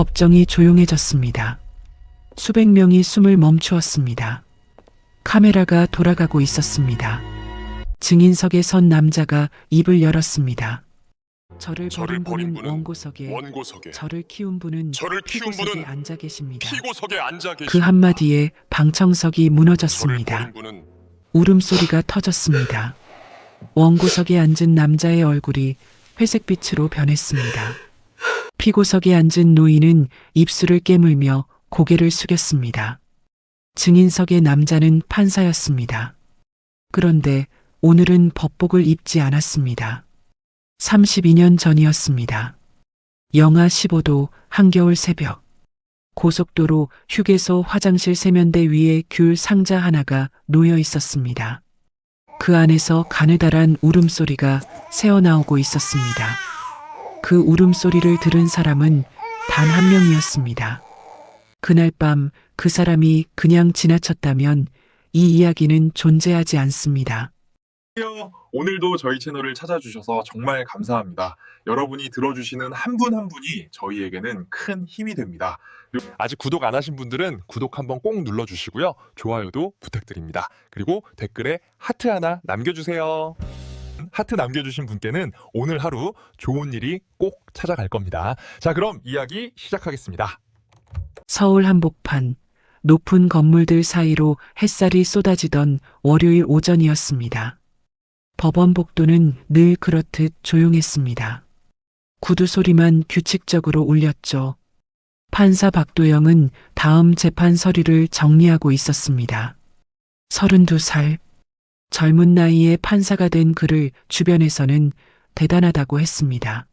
법정이 조용해졌습니다. 수백 명이 숨을 멈추었습니다. 카메라가 돌아가고 있었습니다. 증인석에 선 남자가 입을 열었습니다. 저를 버린 분은 원고석에, 저를 키운 분은 피고석에 앉아 계십니다. 그 한마디에 방청석이 무너졌습니다. 울음소리가 터졌습니다. 원고석에 앉은 남자의 얼굴이 회색빛으로 변했습니다. 피고석에 앉은 노인은 입술을 깨물며 고개를 숙였습니다. 증인석의 남자는 판사였습니다. 그런데 오늘은 법복을 입지 않았습니다. 32년 전이었습니다. 영하 15도 한겨울 새벽. 고속도로 휴게소 화장실 세면대 위에 귤 상자 하나가 놓여 있었습니다. 그 안에서 가느다란 울음소리가 새어나오고 있었습니다. 그 울음소리를 들은 사람은 단 한 명이었습니다. 그날 밤 그 사람이 그냥 지나쳤다면 이 이야기는 존재하지 않습니다. 오늘도 저희 채널을 찾아주셔서 정말 감사합니다. 여러분이 들어주시는 한 분 한 분이 저희에게는 큰 힘이 됩니다. 아직 구독 안 하신 분들은 구독 한번 꼭 눌러주시고요. 좋아요도 부탁드립니다. 그리고 댓글에 하트 하나 남겨주세요. 하트 남겨주신 분께는 오늘 하루 좋은 일이 꼭 찾아갈 겁니다. 자, 그럼 이야기 시작하겠습니다. 서울 한복판, 높은 건물들 사이로 햇살이 쏟아지던 월요일 오전이었습니다. 법원 복도는 늘 그렇듯 조용했습니다. 구두 소리만 규칙적으로 울렸죠. 판사 박도영은 다음 재판 서류를 정리하고 있었습니다. 32살. 젊은 나이에 판사가 된 그를 주변에서는 대단하다고 했습니다.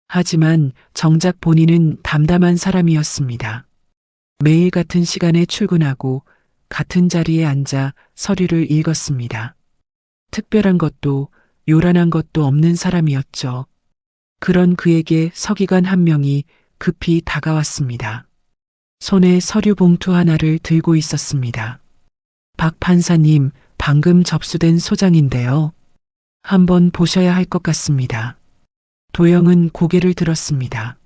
하지만 정작 본인은 담담한 사람이었습니다. 매일 같은 시간에 출근하고 같은 자리에 앉아 서류를 읽었습니다. 특별한 것도 요란한 것도 없는 사람이었죠. 그런 그에게 서기관 한 명이 급히 다가왔습니다. 손에 서류 봉투 하나를 들고 있었습니다. 박 판사님, 방금 접수된 소장인데요. 한번 보셔야 할 것 같습니다. 도영은 고개를 들었습니다.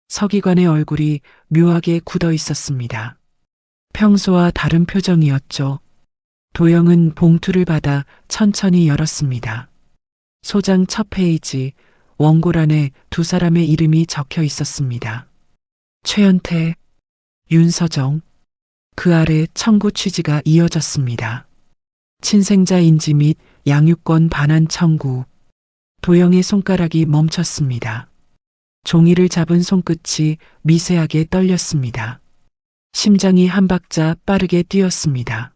서기관의 얼굴이 묘하게 굳어 있었습니다. 평소와 다른 표정이었죠. 도영은 봉투를 받아 천천히 열었습니다. 소장 첫 페이지, 원고란에 두 사람의 이름이 적혀 있었습니다. 최연태, 윤서정. 그 아래 청구 취지가 이어졌습니다. 친생자 인지 및 양육권 반환 청구. 도영의 손가락이 멈췄습니다. 종이를 잡은 손끝이 미세하게 떨렸습니다. 심장이 한 박자 빠르게 뛰었습니다.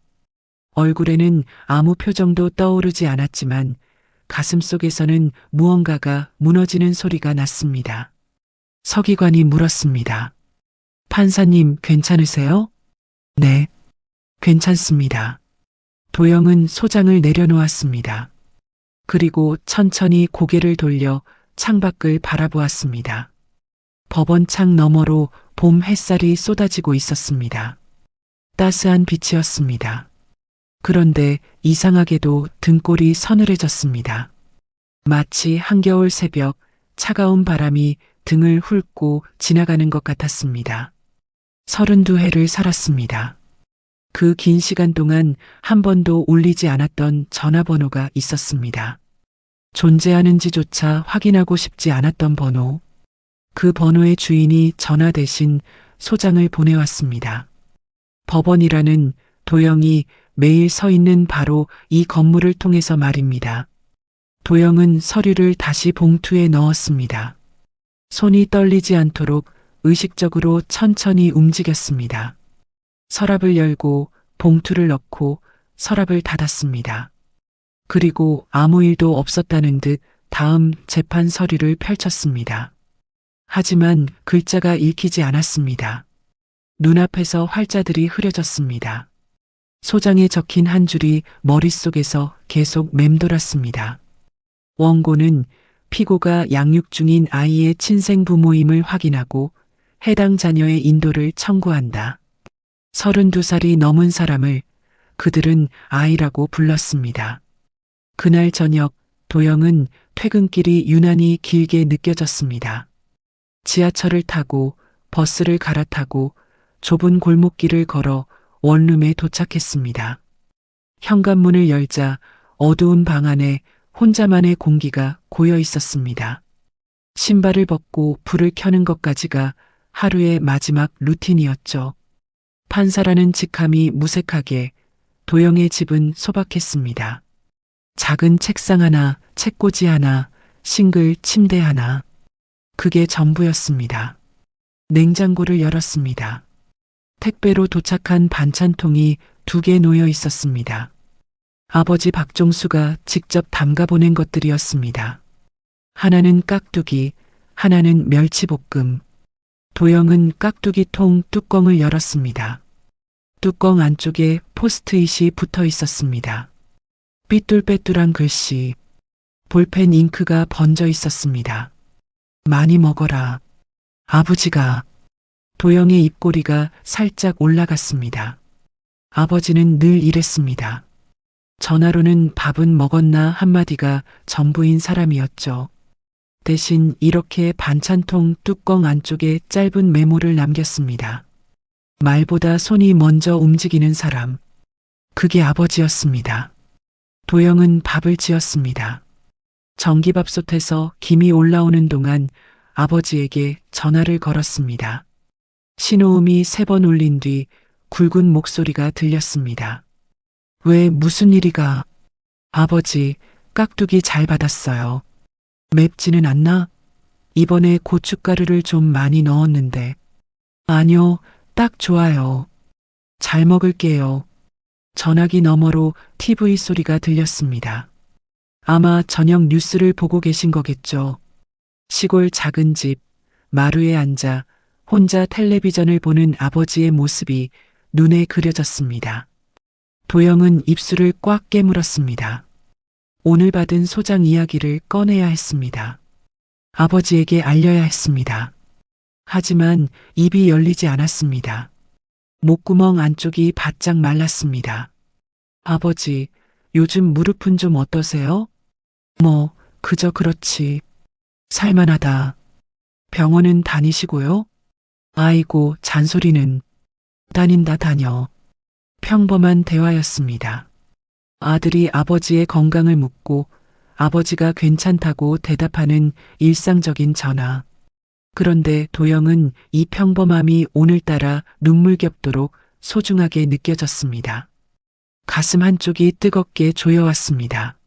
얼굴에는 아무 표정도 떠오르지 않았지만 가슴 속에서는 무언가가 무너지는 소리가 났습니다. 서기관이 물었습니다. 판사님, 괜찮으세요? 네, 괜찮습니다. 도영은 소장을 내려놓았습니다. 그리고 천천히 고개를 돌려 창밖을 바라보았습니다. 법원 창 너머로 봄 햇살이 쏟아지고 있었습니다. 따스한 빛이었습니다. 그런데 이상하게도 등골이 서늘해졌습니다. 마치 한겨울 새벽 차가운 바람이 등을 훑고 지나가는 것 같았습니다. 32회를 살았습니다. 그 긴 시간 동안 한 번도 울리지 않았던 전화번호가 있었습니다. 존재하는지조차 확인하고 싶지 않았던 번호. 그 번호의 주인이 전화 대신 소장을 보내왔습니다. 법원이라는 도영이 매일 서 있는 바로 이 건물을 통해서 말입니다. 도영은 서류를 다시 봉투에 넣었습니다. 손이 떨리지 않도록 의식적으로 천천히 움직였습니다. 서랍을 열고 봉투를 넣고 서랍을 닫았습니다. 그리고 아무 일도 없었다는 듯 다음 재판 서류를 펼쳤습니다. 하지만 글자가 읽히지 않았습니다. 눈앞에서 활자들이 흐려졌습니다. 소장에 적힌 한 줄이 머릿속에서 계속 맴돌았습니다. 원고는 피고가 양육 중인 아이의 친생 부모임을 확인하고 해당 자녀의 인도를 청구한다. 32살이 넘은 사람을 그들은 아이라고 불렀습니다. 그날 저녁 도영은 퇴근길이 유난히 길게 느껴졌습니다. 지하철을 타고 버스를 갈아타고 좁은 골목길을 걸어 원룸에 도착했습니다. 현관문을 열자 어두운 방 안에 혼자만의 공기가 고여 있었습니다. 신발을 벗고 불을 켜는 것까지가 하루의 마지막 루틴이었죠. 판사라는 직함이 무색하게 도영의 집은 소박했습니다. 작은 책상 하나, 책꽂이 하나, 싱글 침대 하나. 그게 전부였습니다. 냉장고를 열었습니다. 택배로 도착한 반찬통이 2개 놓여 있었습니다. 아버지 박종수가 직접 담가 보낸 것들이었습니다. 하나는 깍두기, 하나는 멸치볶음. 도영은 깍두기통 뚜껑을 열었습니다. 뚜껑 안쪽에 포스트잇이 붙어 있었습니다. 삐뚤빼뚤한 글씨, 볼펜 잉크가 번져 있었습니다. 많이 먹어라. 아버지가. 도영의 입꼬리가 살짝 올라갔습니다. 아버지는 늘 이랬습니다. 전화로는 밥은 먹었나 한마디가 전부인 사람이었죠. 대신 이렇게 반찬통 뚜껑 안쪽에 짧은 메모를 남겼습니다. 말보다 손이 먼저 움직이는 사람. 그게 아버지였습니다. 도영은 밥을 지었습니다. 전기밥솥에서 김이 올라오는 동안 아버지에게 전화를 걸었습니다. 신호음이 3번 울린 뒤 굵은 목소리가 들렸습니다. 왜 무슨 일이가? 아버지, 깍두기 잘 받았어요. 맵지는 않나? 이번에 고춧가루를 좀 많이 넣었는데. 아니요, 딱 좋아요. 잘 먹을게요. 전화기 너머로 TV 소리가 들렸습니다. 아마 저녁 뉴스를 보고 계신 거겠죠. 시골 작은 집, 마루에 앉아 혼자 텔레비전을 보는 아버지의 모습이 눈에 그려졌습니다. 도영은 입술을 꽉 깨물었습니다. 오늘 받은 소장 이야기를 꺼내야 했습니다. 아버지에게 알려야 했습니다. 하지만 입이 열리지 않았습니다. 목구멍 안쪽이 바짝 말랐습니다. 아버지, 요즘 무릎은 좀 어떠세요? 뭐, 그저 그렇지. 살만하다. 병원은 다니시고요? 아이고, 잔소리는. 다닌다 다녀. 평범한 대화였습니다. 아들이 아버지의 건강을 묻고 아버지가 괜찮다고 대답하는 일상적인 전화. 그런데 도영은 이 평범함이 오늘따라 눈물겹도록 소중하게 느껴졌습니다. 가슴 한쪽이 뜨겁게 조여왔습니다.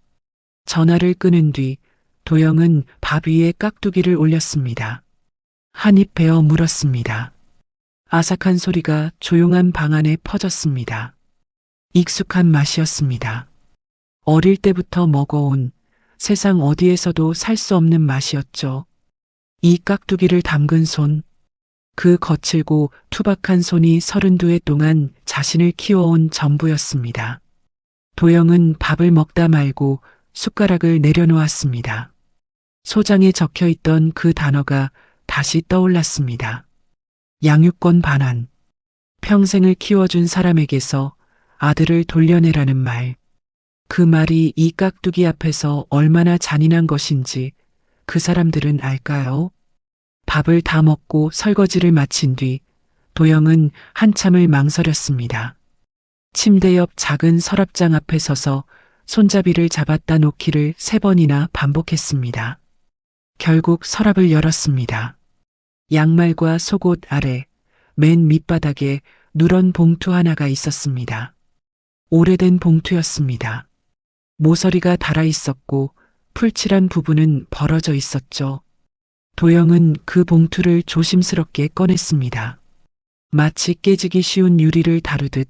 전화를 끊은 뒤 도영은 밥 위에 깍두기를 올렸습니다. 한 입 베어 물었습니다. 아삭한 소리가 조용한 방 안에 퍼졌습니다. 익숙한 맛이었습니다. 어릴 때부터 먹어온 세상 어디에서도 살 수 없는 맛이었죠. 이 깍두기를 담근 손, 그 거칠고 투박한 손이 32해 동안 자신을 키워온 전부였습니다. 도영은 밥을 먹다 말고 숟가락을 내려놓았습니다. 소장에 적혀있던 그 단어가 다시 떠올랐습니다. 양육권 반환. 평생을 키워준 사람에게서 아들을 돌려내라는 말. 그 말이 이 깍두기 앞에서 얼마나 잔인한 것인지 그 사람들은 알까요? 밥을 다 먹고 설거지를 마친 뒤 도영은 한참을 망설였습니다. 침대 옆 작은 서랍장 앞에 서서 손잡이를 잡았다 놓기를 3번이나 반복했습니다. 결국 서랍을 열었습니다. 양말과 속옷 아래 맨 밑바닥에 누런 봉투 하나가 있었습니다. 오래된 봉투였습니다. 모서리가 달아 있었고 풀칠한 부분은 벌어져 있었죠. 도영은 그 봉투를 조심스럽게 꺼냈습니다. 마치 깨지기 쉬운 유리를 다루듯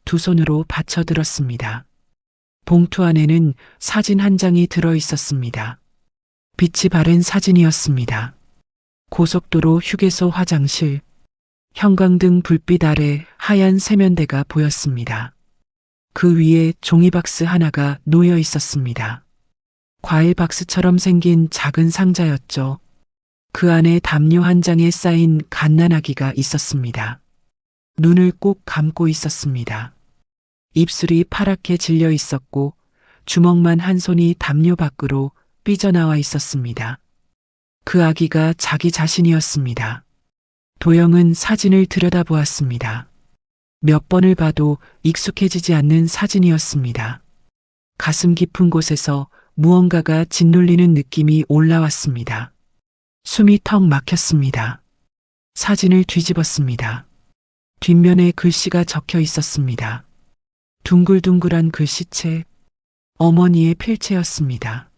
2 손으로 받쳐들었습니다. 봉투 안에는 사진 한 장이 들어 있었습니다. 빛이 바랜 사진이었습니다. 고속도로 휴게소 화장실, 형광등 불빛 아래 하얀 세면대가 보였습니다. 그 위에 종이박스 하나가 놓여 있었습니다. 과일 박스처럼 생긴 작은 상자였죠. 그 안에 담요 한 장에 쌓인 갓난아기가 있었습니다. 눈을 꼭 감고 있었습니다. 입술이 파랗게 질려 있었고 주먹만 한 손이 담요 밖으로 삐져나와 있었습니다. 그 아기가 자기 자신이었습니다. 도영은 사진을 들여다보았습니다. 몇 번을 봐도 익숙해지지 않는 사진이었습니다. 가슴 깊은 곳에서 무언가가 짓눌리는 느낌이 올라왔습니다. 숨이 턱 막혔습니다. 사진을 뒤집었습니다. 뒷면에 글씨가 적혀 있었습니다. 둥글둥글한 글씨체, 어머니의 필체였습니다.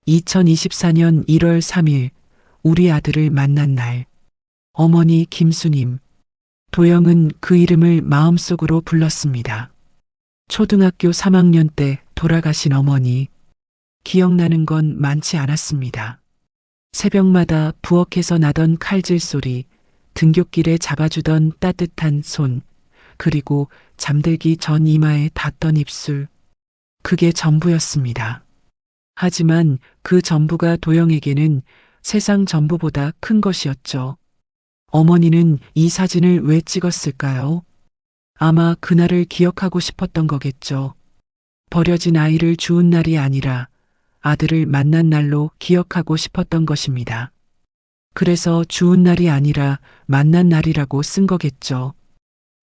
2024년 1월 3일, 우리 아들을 만난 날. 어머니 김수님. 도영은 그 이름을 마음속으로 불렀습니다. 초등학교 3학년 때 돌아가신 어머니. 기억나는 건 많지 않았습니다. 새벽마다 부엌에서 나던 칼질 소리, 등굣길에 잡아주던 따뜻한 손, 그리고 잠들기 전 이마에 닿던 입술. 그게 전부였습니다. 하지만 그 전부가 도영에게는 세상 전부보다 큰 것이었죠. 어머니는 이 사진을 왜 찍었을까요? 아마 그날을 기억하고 싶었던 거겠죠. 버려진 아이를 주운 날이 아니라 아들을 만난 날로 기억하고 싶었던 것입니다. 그래서 주운 날이 아니라 만난 날이라고 쓴 거겠죠.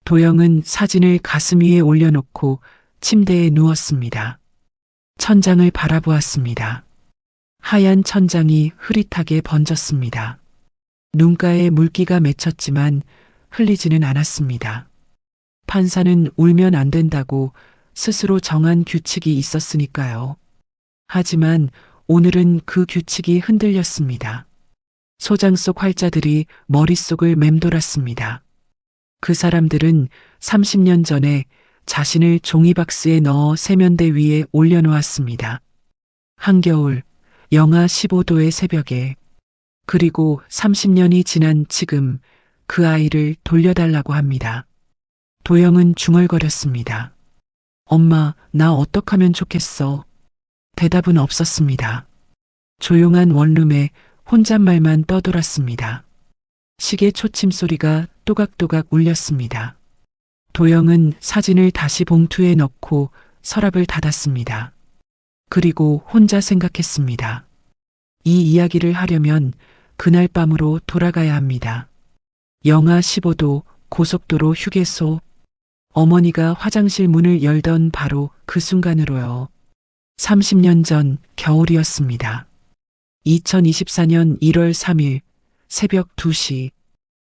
도영은 사진을 가슴 위에 올려놓고 침대에 누웠습니다. 천장을 바라보았습니다. 하얀 천장이 흐릿하게 번졌습니다. 눈가에 물기가 맺혔지만 흘리지는 않았습니다. 판사는 울면 안 된다고 스스로 정한 규칙이 있었으니까요. 하지만 오늘은 그 규칙이 흔들렸습니다. 소장 속 활자들이 머릿속을 맴돌았습니다. 그 사람들은 30년 전에 자신을 종이박스에 넣어 세면대 위에 올려놓았습니다. 한겨울, 영하 15도의 새벽에, 그리고 30년이 지난 지금 그 아이를 돌려달라고 합니다. 도영은 중얼거렸습니다. 엄마, 나 어떡하면 좋겠어? 대답은 없었습니다. 조용한 원룸에 혼잣말만 떠돌았습니다. 시계 초침 소리가 또각또각 울렸습니다. 도영은 사진을 다시 봉투에 넣고 서랍을 닫았습니다. 그리고 혼자 생각했습니다. 이 이야기를 하려면 그날 밤으로 돌아가야 합니다. 영하 15도, 고속도로 휴게소. 어머니가 화장실 문을 열던 바로 그 순간으로요. 30년 전 겨울이었습니다. 2024년 1월 3일 새벽 2시.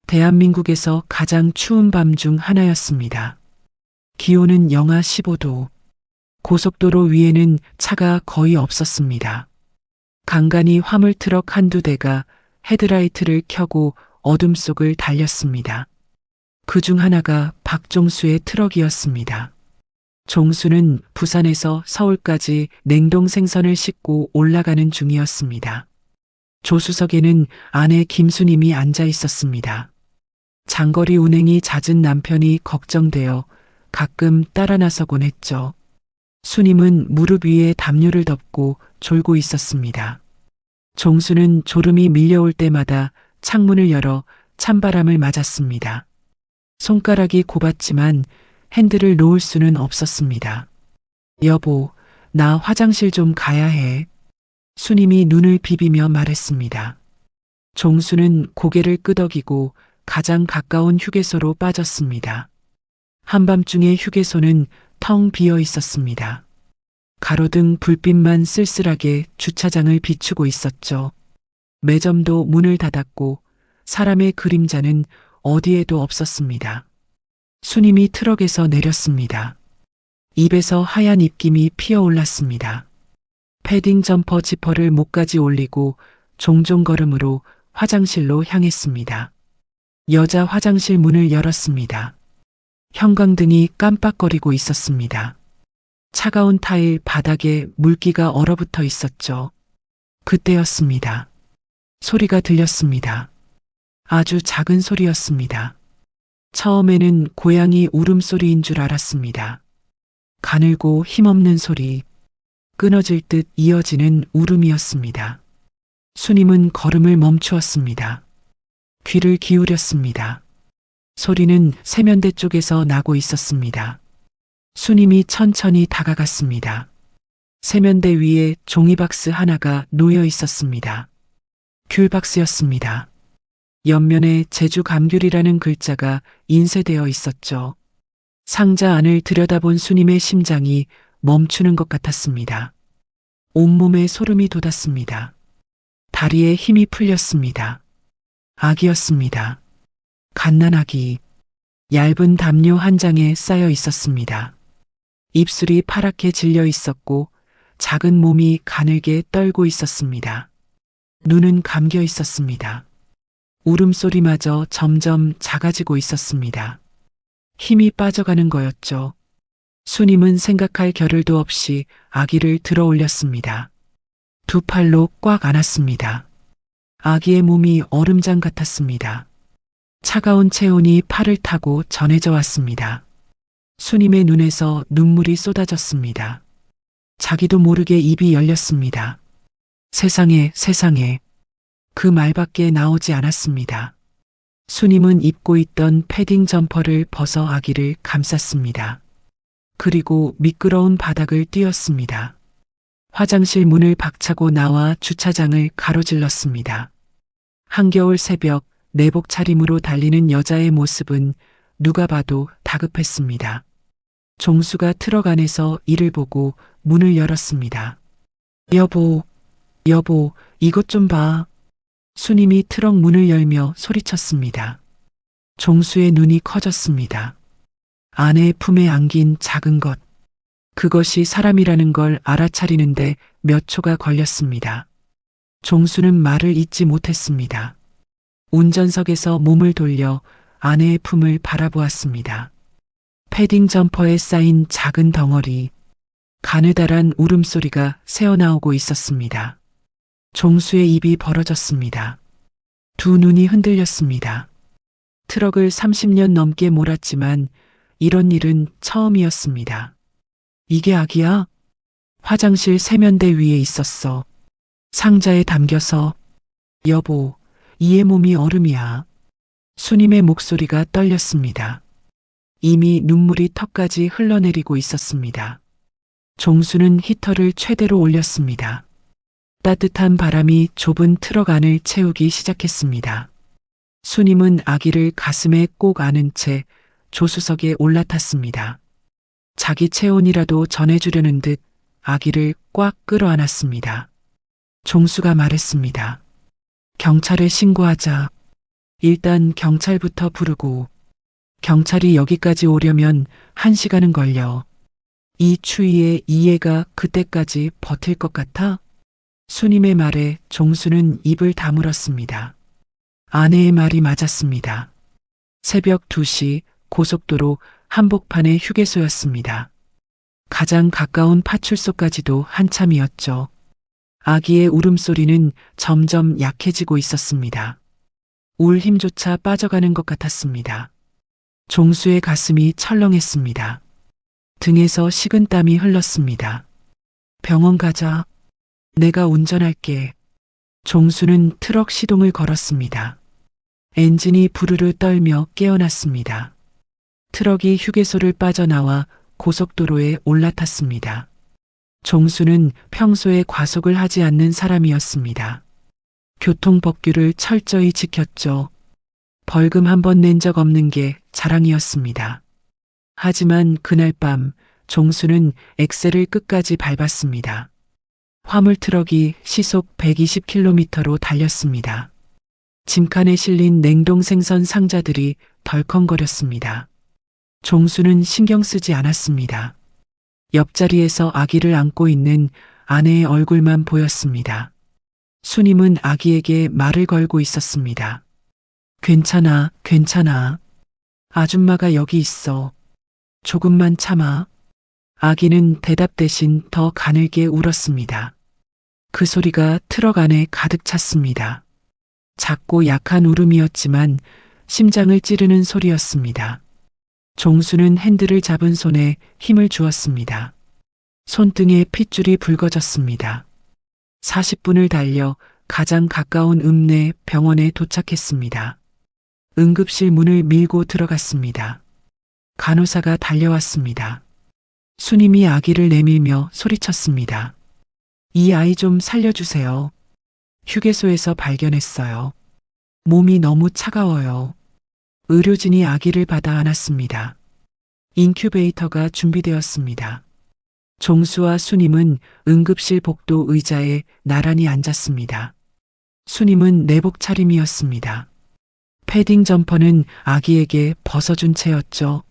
대한민국에서 가장 추운 밤 중 하나였습니다. 기온은 영하 15도. 고속도로 위에는 차가 거의 없었습니다. 간간히 화물트럭 한두 대가 헤드라이트를 켜고 어둠 속을 달렸습니다. 그중 하나가 박종수의 트럭이었습니다. 종수는 부산에서 서울까지 냉동 생선을 싣고 올라가는 중이었습니다. 조수석에는 아내 김수님이 앉아 있었습니다. 장거리 운행이 잦은 남편이 걱정되어 가끔 따라 나서곤 했죠. 수님은 무릎 위에 담요를 덮고 졸고 있었습니다. 종수는 졸음이 밀려올 때마다 창문을 열어 찬바람을 맞았습니다. 손가락이 곱았지만 핸들을 놓을 수는 없었습니다. 여보, 나 화장실 좀 가야 해. 수님이 눈을 비비며 말했습니다. 종수는 고개를 끄덕이고 가장 가까운 휴게소로 빠졌습니다. 한밤중에 휴게소는 텅 비어 있었습니다. 가로등 불빛만 쓸쓸하게 주차장을 비추고 있었죠. 매점도 문을 닫았고 사람의 그림자는 어디에도 없었습니다. 수님이 트럭에서 내렸습니다. 입에서 하얀 입김이 피어올랐습니다. 패딩 점퍼 지퍼를 목까지 올리고 종종 걸음으로 화장실로 향했습니다. 여자 화장실 문을 열었습니다. 형광등이 깜빡거리고 있었습니다. 차가운 타일 바닥에 물기가 얼어붙어 있었죠. 그때였습니다. 소리가 들렸습니다. 아주 작은 소리였습니다. 처음에는 고양이 울음소리인 줄 알았습니다. 가늘고 힘없는 소리, 끊어질 듯 이어지는 울음이었습니다. 수님은 걸음을 멈추었습니다. 귀를 기울였습니다. 소리는 세면대 쪽에서 나고 있었습니다. 수님이 천천히 다가갔습니다. 세면대 위에 종이박스 하나가 놓여 있었습니다. 귤박스였습니다. 옆면에 제주 감귤이라는 글자가 인쇄되어 있었죠. 상자 안을 들여다본 수님의 심장이 멈추는 것 같았습니다. 온몸에 소름이 돋았습니다. 다리에 힘이 풀렸습니다. 아기였습니다. 갓난아기. 얇은 담요 한 장에 쌓여 있었습니다. 입술이 파랗게 질려 있었고 작은 몸이 가늘게 떨고 있었습니다. 눈은 감겨 있었습니다. 울음소리마저 점점 작아지고 있었습니다. 힘이 빠져가는 거였죠. 수님은 생각할 겨를도 없이 아기를 들어 올렸습니다. 두 팔로 꽉 안았습니다. 아기의 몸이 얼음장 같았습니다. 차가운 체온이 팔을 타고 전해져 왔습니다. 수님의 눈에서 눈물이 쏟아졌습니다. 자기도 모르게 입이 열렸습니다. 세상에, 세상에. 그 말밖에 나오지 않았습니다. 수님은 입고 있던 패딩 점퍼를 벗어 아기를 감쌌습니다. 그리고 미끄러운 바닥을 뛰었습니다. 화장실 문을 박차고 나와 주차장을 가로질렀습니다. 한겨울 새벽 내복 차림으로 달리는 여자의 모습은 누가 봐도 다급했습니다. 종수가 트럭 안에서 이를 보고 문을 열었습니다. 여보, 여보, 이것 좀 봐. 수님이 트럭 문을 열며 소리쳤습니다. 종수의 눈이 커졌습니다. 아내의 품에 안긴 작은 것. 그것이 사람이라는 걸 알아차리는데 몇 초가 걸렸습니다. 종수는 말을 잇지 못했습니다. 운전석에서 몸을 돌려 아내의 품을 바라보았습니다. 패딩 점퍼에 쌓인 작은 덩어리, 가느다란 울음소리가 새어나오고 있었습니다. 종수의 입이 벌어졌습니다. 두 눈이 흔들렸습니다. 트럭을 30년 넘게 몰았지만 이런 일은 처음이었습니다. 이게 아기야? 화장실 세면대 위에 있었어. 상자에 담겨서. 여보, 이의 몸이 얼음이야. 수님의 목소리가 떨렸습니다. 이미 눈물이 턱까지 흘러내리고 있었습니다. 종수는 히터를 최대로 올렸습니다. 따뜻한 바람이 좁은 트럭 안을 채우기 시작했습니다. 수님은 아기를 가슴에 꼭 안은 채 조수석에 올라탔습니다. 자기 체온이라도 전해주려는 듯 아기를 꽉 끌어안았습니다. 종수가 말했습니다. 경찰에 신고하자. 일단 경찰부터 부르고. 경찰이 여기까지 오려면 1시간은 걸려. 이 추위에 이해가 그때까지 버틸 것 같아? 수님의 말에 종수는 입을 다물었습니다. 아내의 말이 맞았습니다. 새벽 2시 고속도로 한복판의 휴게소였습니다. 가장 가까운 파출소까지도 한참이었죠. 아기의 울음소리는 점점 약해지고 있었습니다. 울 힘조차 빠져가는 것 같았습니다. 종수의 가슴이 철렁했습니다. 등에서 식은땀이 흘렀습니다. 병원 가자. 내가 운전할게. 종수는 트럭 시동을 걸었습니다. 엔진이 부르르 떨며 깨어났습니다. 트럭이 휴게소를 빠져나와 고속도로에 올라탔습니다. 종수는 평소에 과속을 하지 않는 사람이었습니다. 교통법규를 철저히 지켰죠. 벌금 한 번 낸 적 없는 게 자랑이었습니다. 하지만 그날 밤 종수는 엑셀을 끝까지 밟았습니다. 화물 트럭이 시속 120km로 달렸습니다. 짐칸에 실린 냉동 생선 상자들이 덜컹거렸습니다. 종수는 신경 쓰지 않았습니다. 옆자리에서 아기를 안고 있는 아내의 얼굴만 보였습니다. 수님은 아기에게 말을 걸고 있었습니다. 괜찮아, 괜찮아. 아줌마가 여기 있어. 조금만 참아. 아기는 대답 대신 더 가늘게 울었습니다. 그 소리가 트럭 안에 가득 찼습니다. 작고 약한 울음이었지만 심장을 찌르는 소리였습니다. 종수는 핸들을 잡은 손에 힘을 주었습니다. 손등에 핏줄이 붉어졌습니다. 40분을 달려 가장 가까운 읍내 병원에 도착했습니다. 응급실 문을 밀고 들어갔습니다. 간호사가 달려왔습니다. 수님이 아기를 내밀며 소리쳤습니다. 이 아이 좀 살려주세요. 휴게소에서 발견했어요. 몸이 너무 차가워요. 의료진이 아기를 받아 안았습니다. 인큐베이터가 준비되었습니다. 종수와 수님은 응급실 복도 의자에 나란히 앉았습니다. 수님은 내복 차림이었습니다. 패딩 점퍼는 아기에게 벗어준 채였죠.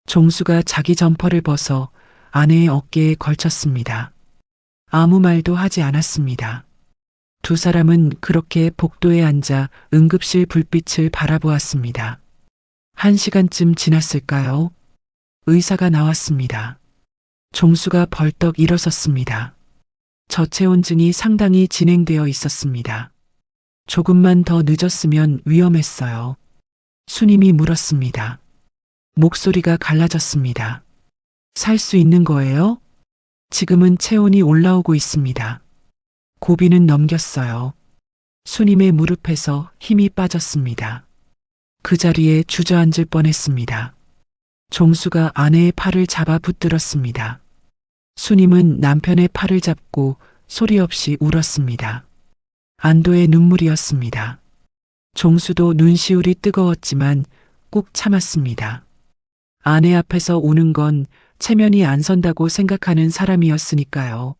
종수가 자기 점퍼를 벗어 아내의 어깨에 걸쳤습니다. 아무 말도 하지 않았습니다. 두 사람은 그렇게 복도에 앉아 응급실 불빛을 바라보았습니다. 1시간쯤 지났을까요? 의사가 나왔습니다. 종수가 벌떡 일어섰습니다. 저체온증이 상당히 진행되어 있었습니다. 조금만 더 늦었으면 위험했어요. 수님이 물었습니다. 목소리가 갈라졌습니다. 살 수 있는 거예요? 지금은 체온이 올라오고 있습니다. 고비는 넘겼어요. 수님의 무릎에서 힘이 빠졌습니다. 그 자리에 주저앉을 뻔했습니다. 종수가 아내의 팔을 잡아 붙들었습니다. 수님은 남편의 팔을 잡고 소리 없이 울었습니다. 안도의 눈물이었습니다. 종수도 눈시울이 뜨거웠지만 꾹 참았습니다. 아내 앞에서 우는 건 체면이 안 선다고 생각하는 사람이었으니까요.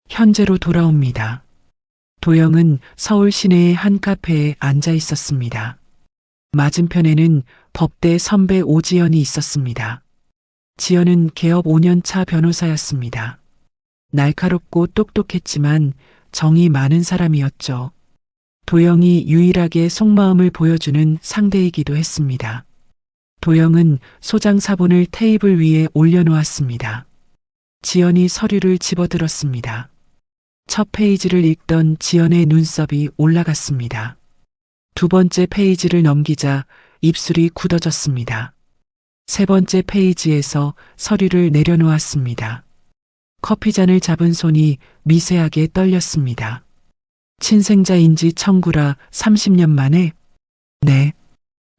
현재로 돌아옵니다. 도영은 서울 시내의 한 카페에 앉아 있었습니다. 맞은편에는 법대 선배 오지연이 있었습니다. 지연은 개업 5년차 변호사였습니다. 날카롭고 똑똑했지만 정이 많은 사람이었죠. 도영이 유일하게 속마음을 보여주는 상대이기도 했습니다. 도영은 소장 사본을 테이블 위에 올려놓았습니다. 지연이 서류를 집어들었습니다. 첫 페이지를 읽던 지연의 눈썹이 올라갔습니다. 두 번째 페이지를 넘기자 입술이 굳어졌습니다. 세 번째 페이지에서 서류를 내려놓았습니다. 커피잔을 잡은 손이 미세하게 떨렸습니다. 친생자인지 청구라 30년 만에? 네.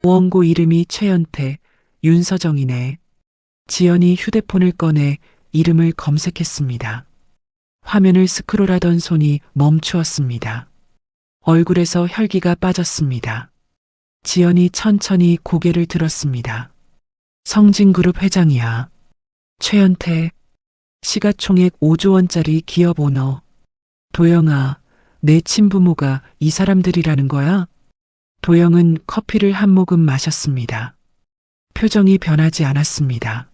원고 이름이 최연태, 윤서정이네. 지연이 휴대폰을 꺼내 이름을 검색했습니다. 화면을 스크롤하던 손이 멈추었습니다. 얼굴에서 혈기가 빠졌습니다. 지연이 천천히 고개를 들었습니다. 성진그룹 회장이야. 최연태. 시가총액 5조 원짜리 기업 오너. 도영아, 내 친부모가 이 사람들이라는 거야? 도영은 커피를 한 모금 마셨습니다. 표정이 변하지 않았습니다.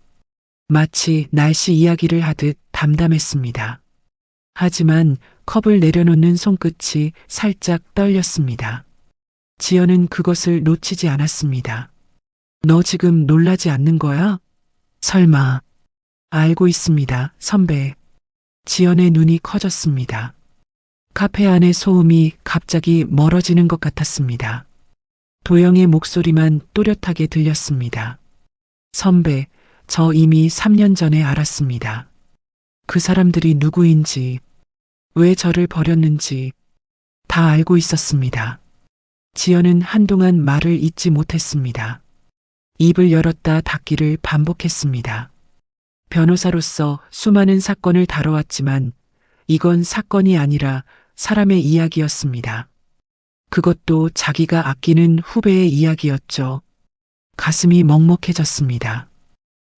마치 날씨 이야기를 하듯 담담했습니다. 하지만 컵을 내려놓는 손끝이 살짝 떨렸습니다. 지연은 그것을 놓치지 않았습니다. 너 지금 놀라지 않는 거야? 설마. 알고 있습니다, 선배. 지연의 눈이 커졌습니다. 카페 안의 소음이 갑자기 멀어지는 것 같았습니다. 도영의 목소리만 또렷하게 들렸습니다. 선배, 저 이미 3년 전에 알았습니다. 그 사람들이 누구인지, 왜 저를 버렸는지 다 알고 있었습니다. 지연은 한동안 말을 잇지 못했습니다. 입을 열었다 닫기를 반복했습니다. 변호사로서 수많은 사건을 다뤄왔지만 이건 사건이 아니라 사람의 이야기였습니다. 그것도 자기가 아끼는 후배의 이야기였죠. 가슴이 먹먹해졌습니다.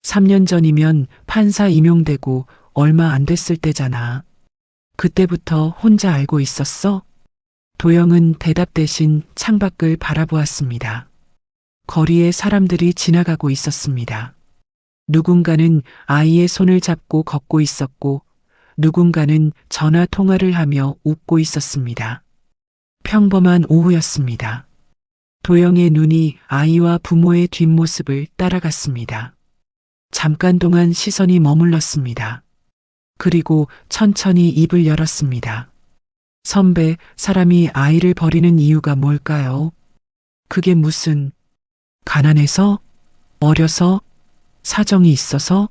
3년 전이면 판사 임용되고 얼마 안 됐을 때잖아. 그때부터 혼자 알고 있었어? 도영은 대답 대신 창밖을 바라보았습니다. 거리에 사람들이 지나가고 있었습니다. 누군가는 아이의 손을 잡고 걷고 있었고, 누군가는 전화 통화를 하며 웃고 있었습니다. 평범한 오후였습니다. 도영의 눈이 아이와 부모의 뒷모습을 따라갔습니다. 잠깐 동안 시선이 머물렀습니다. 그리고 천천히 입을 열었습니다. 선배, 사람이 아이를 버리는 이유가 뭘까요? 그게 무슨, 가난해서? 어려서? 사정이 있어서?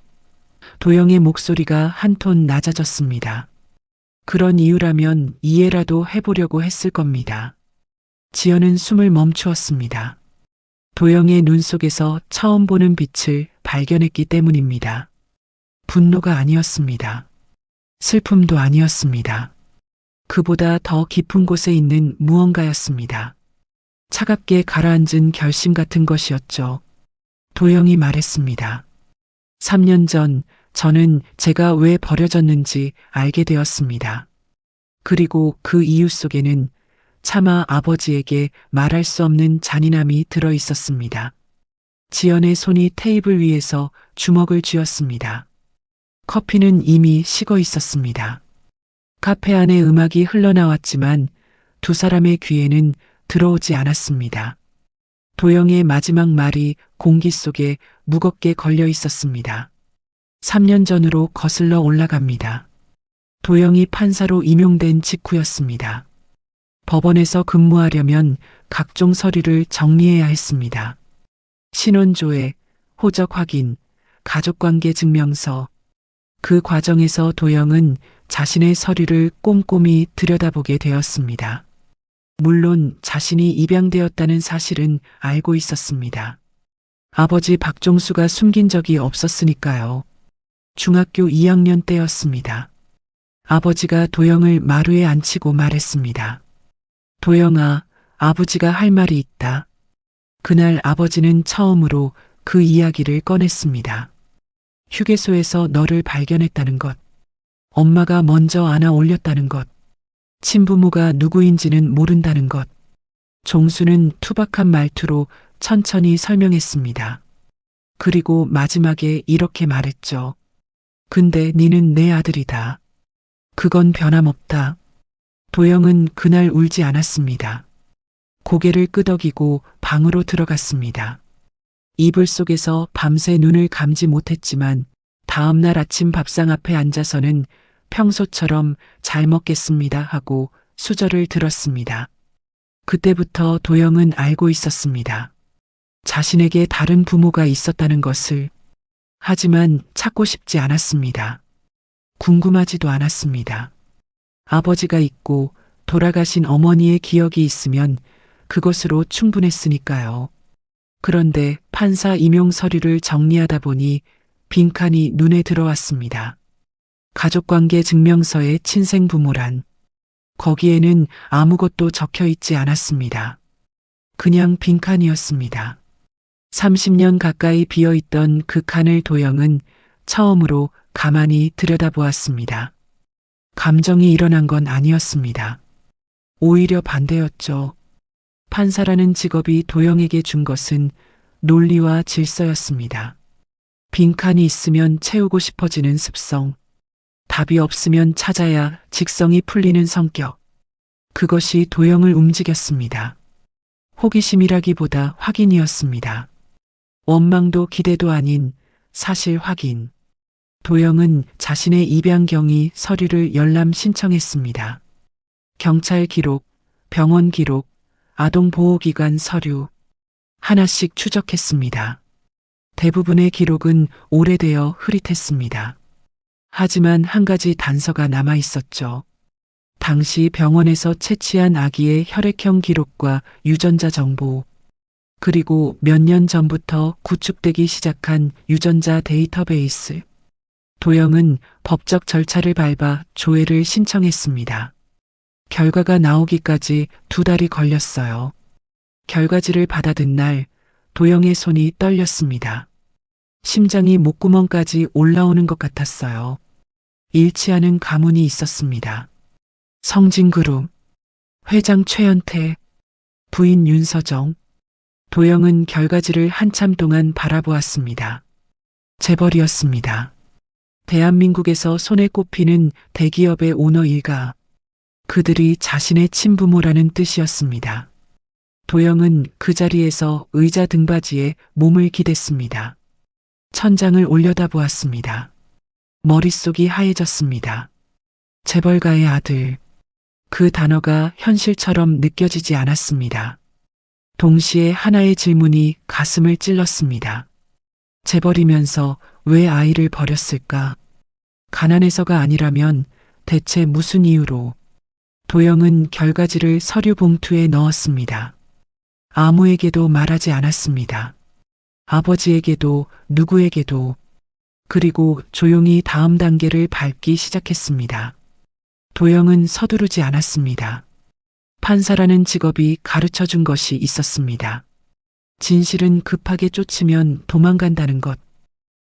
도영의 목소리가 한 톤 낮아졌습니다. 그런 이유라면 이해라도 해보려고 했을 겁니다. 지연은 숨을 멈추었습니다. 도영의 눈 속에서 처음 보는 빛을 발견했기 때문입니다. 분노가 아니었습니다. 슬픔도 아니었습니다. 그보다 더 깊은 곳에 있는 무언가였습니다. 차갑게 가라앉은 결심 같은 것이었죠. 도영이 말했습니다. 3년 전 저는 제가 왜 버려졌는지 알게 되었습니다. 그리고 그 이유 속에는 차마 아버지에게 말할 수 없는 잔인함이 들어 있었습니다. 지연의 손이 테이블 위에서 주먹을 쥐었습니다. 커피는 이미 식어 있었습니다. 카페 안에 음악이 흘러나왔지만 두 사람의 귀에는 들어오지 않았습니다. 도영의 마지막 말이 공기 속에 무겁게 걸려 있었습니다. 3년 전으로 거슬러 올라갑니다. 도영이 판사로 임용된 직후였습니다. 법원에서 근무하려면 각종 서류를 정리해야 했습니다. 신원조회, 호적 확인, 가족관계 증명서. 그 과정에서 도영은 자신의 서류를 꼼꼼히 들여다보게 되었습니다. 물론 자신이 입양되었다는 사실은 알고 있었습니다. 아버지 박종수가 숨긴 적이 없었으니까요. 중학교 2학년 때였습니다. 아버지가 도영을 마루에 앉히고 말했습니다. 도영아, 아버지가 할 말이 있다. 그날 아버지는 처음으로 그 이야기를 꺼냈습니다. 휴게소에서 너를 발견했다는 것, 엄마가 먼저 안아 올렸다는 것, 친부모가 누구인지는 모른다는 것. 종수는 투박한 말투로 천천히 설명했습니다. 그리고 마지막에 이렇게 말했죠. 근데 니는 내 아들이다. 그건 변함없다. 도영은 그날 울지 않았습니다. 고개를 끄덕이고 방으로 들어갔습니다. 이불 속에서 밤새 눈을 감지 못했지만 다음날 아침 밥상 앞에 앉아서는 평소처럼 잘 먹겠습니다 하고 수저를 들었습니다. 그때부터 도영은 알고 있었습니다. 자신에게 다른 부모가 있었다는 것을. 하지만 찾고 싶지 않았습니다. 궁금하지도 않았습니다. 아버지가 있고 돌아가신 어머니의 기억이 있으면 그것으로 충분했으니까요. 그런데 판사 임용 서류를 정리하다 보니 빈칸이 눈에 들어왔습니다. 가족관계 증명서의 친생 부모란. 거기에는 아무것도 적혀 있지 않았습니다. 그냥 빈칸이었습니다. 30년 가까이 비어있던 그 칸을 도영은 처음으로 가만히 들여다보았습니다. 감정이 일어난 건 아니었습니다. 오히려 반대였죠. 판사라는 직업이 도영에게 준 것은 논리와 질서였습니다. 빈칸이 있으면 채우고 싶어지는 습성, 답이 없으면 찾아야 직성이 풀리는 성격. 그것이 도영을 움직였습니다. 호기심이라기보다 확인이었습니다. 원망도 기대도 아닌 사실 확인. 도영은 자신의 입양경위 서류를 열람 신청했습니다. 경찰 기록, 병원 기록, 아동보호기관 서류. 하나씩 추적했습니다. 대부분의 기록은 오래되어 흐릿했습니다. 하지만 한 가지 단서가 남아 있었죠. 당시 병원에서 채취한 아기의 혈액형 기록과 유전자 정보, 그리고 몇 년 전부터 구축되기 시작한 유전자 데이터베이스. 도영은 법적 절차를 밟아 조회를 신청했습니다. 결과가 나오기까지 2달이 걸렸어요. 결과지를 받아든 날 도영의 손이 떨렸습니다. 심장이 목구멍까지 올라오는 것 같았어요. 일치하는 가문이 있었습니다. 성진그룹, 회장 최연태, 부인 윤서정. 도영은 결과지를 한참 동안 바라보았습니다. 재벌이었습니다. 대한민국에서 손에 꼽히는 대기업의 오너 일가. 그들이 자신의 친부모라는 뜻이었습니다. 도영은 그 자리에서 의자 등받이에 몸을 기댔습니다. 천장을 올려다보았습니다. 머릿속이 하얘졌습니다. 재벌가의 아들. 그 단어가 현실처럼 느껴지지 않았습니다. 동시에 하나의 질문이 가슴을 찔렀습니다. 재벌이면서 왜 아이를 버렸을까? 가난해서가 아니라면 대체 무슨 이유로? 도영은 결과지를 서류 봉투에 넣었습니다. 아무에게도 말하지 않았습니다. 아버지에게도 누구에게도. 그리고 조용히 다음 단계를 밟기 시작했습니다. 도영은 서두르지 않았습니다. 판사라는 직업이 가르쳐 준 것이 있었습니다. 진실은 급하게 쫓으면 도망간다는 것.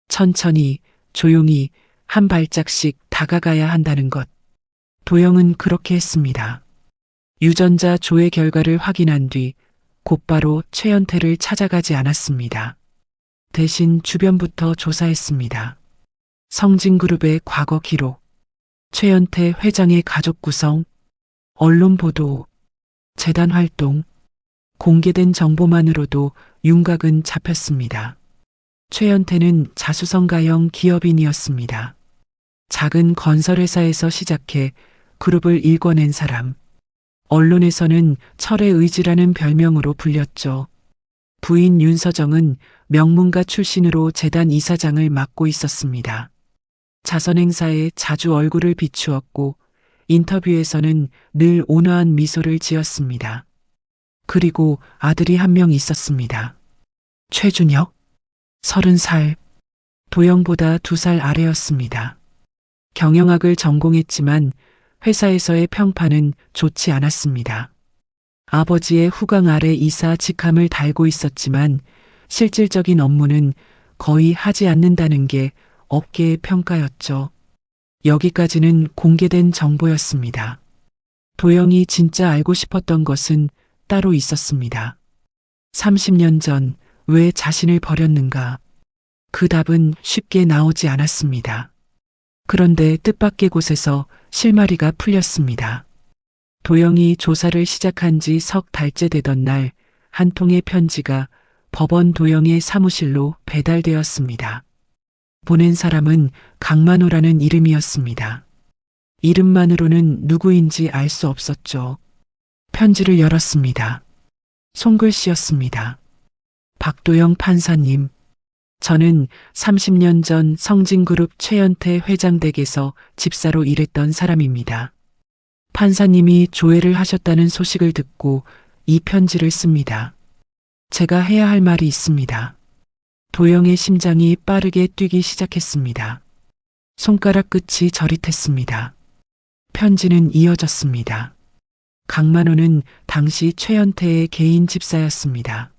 천천히, 조용히, 한 발짝씩 다가가야 한다는 것. 도영은 그렇게 했습니다. 유전자 조회 결과를 확인한 뒤 곧바로 최연태를 찾아가지 않았습니다. 대신 주변부터 조사했습니다. 성진그룹의 과거 기록, 최연태 회장의 가족 구성, 언론 보도, 재단 활동, 공개된 정보만으로도 윤곽은 잡혔습니다. 최연태는 자수성가형 기업인이었습니다. 작은 건설회사에서 시작해 그룹을 일궈낸 사람. 언론에서는 철의 의지라는 별명으로 불렸죠. 부인 윤서정은 명문가 출신으로 재단 이사장을 맡고 있었습니다. 자선 행사에 자주 얼굴을 비추었고 인터뷰에서는 늘 온화한 미소를 지었습니다. 그리고 아들이 한 명 있었습니다. 최준혁, 30살, 도영보다 2살 아래였습니다. 경영학을 전공했지만 회사에서의 평판은 좋지 않았습니다. 아버지의 후광 아래 이사 직함을 달고 있었지만 실질적인 업무는 거의 하지 않는다는 게 업계의 평가였죠. 여기까지는 공개된 정보였습니다. 도영이 진짜 알고 싶었던 것은 따로 있었습니다. 30년 전 왜 자신을 버렸는가? 그 답은 쉽게 나오지 않았습니다. 그런데 뜻밖의 곳에서 실마리가 풀렸습니다. 도영이 조사를 시작한 지 석 달째 되던 날, 한 통의 편지가 법원 도영의 사무실로 배달되었습니다. 보낸 사람은 강만호라는 이름이었습니다. 이름만으로는 누구인지 알 수 없었죠. 편지를 열었습니다. 손글씨였습니다. 박도영 판사님, 저는 30년 전 성진그룹 최연태 회장 댁에서 집사로 일했던 사람입니다. 판사님이 조회를 하셨다는 소식을 듣고 이 편지를 씁니다. 제가 해야 할 말이 있습니다. 도영의 심장이 빠르게 뛰기 시작했습니다. 손가락 끝이 저릿했습니다. 편지는 이어졌습니다. 강만호는 당시 최연태의 개인 집사였습니다.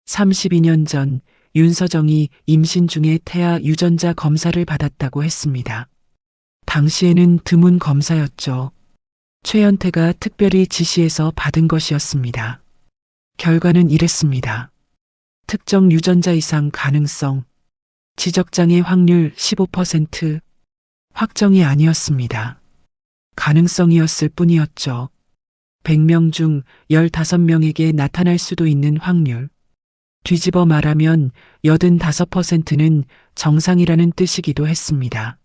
32년 전 윤서정이 임신 중에 태아 유전자 검사를 받았다고 했습니다. 당시에는 드문 검사였죠. 최연태가 특별히 지시해서 받은 것이었습니다. 결과는 이랬습니다. 특정 유전자 이상 가능성, 지적장애 확률 15%, 확정이 아니었습니다. 가능성이었을 뿐이었죠. 100명 중 15명에게 나타날 수도 있는 확률. 뒤집어 말하면 85%는 정상이라는 뜻이기도 했습니다.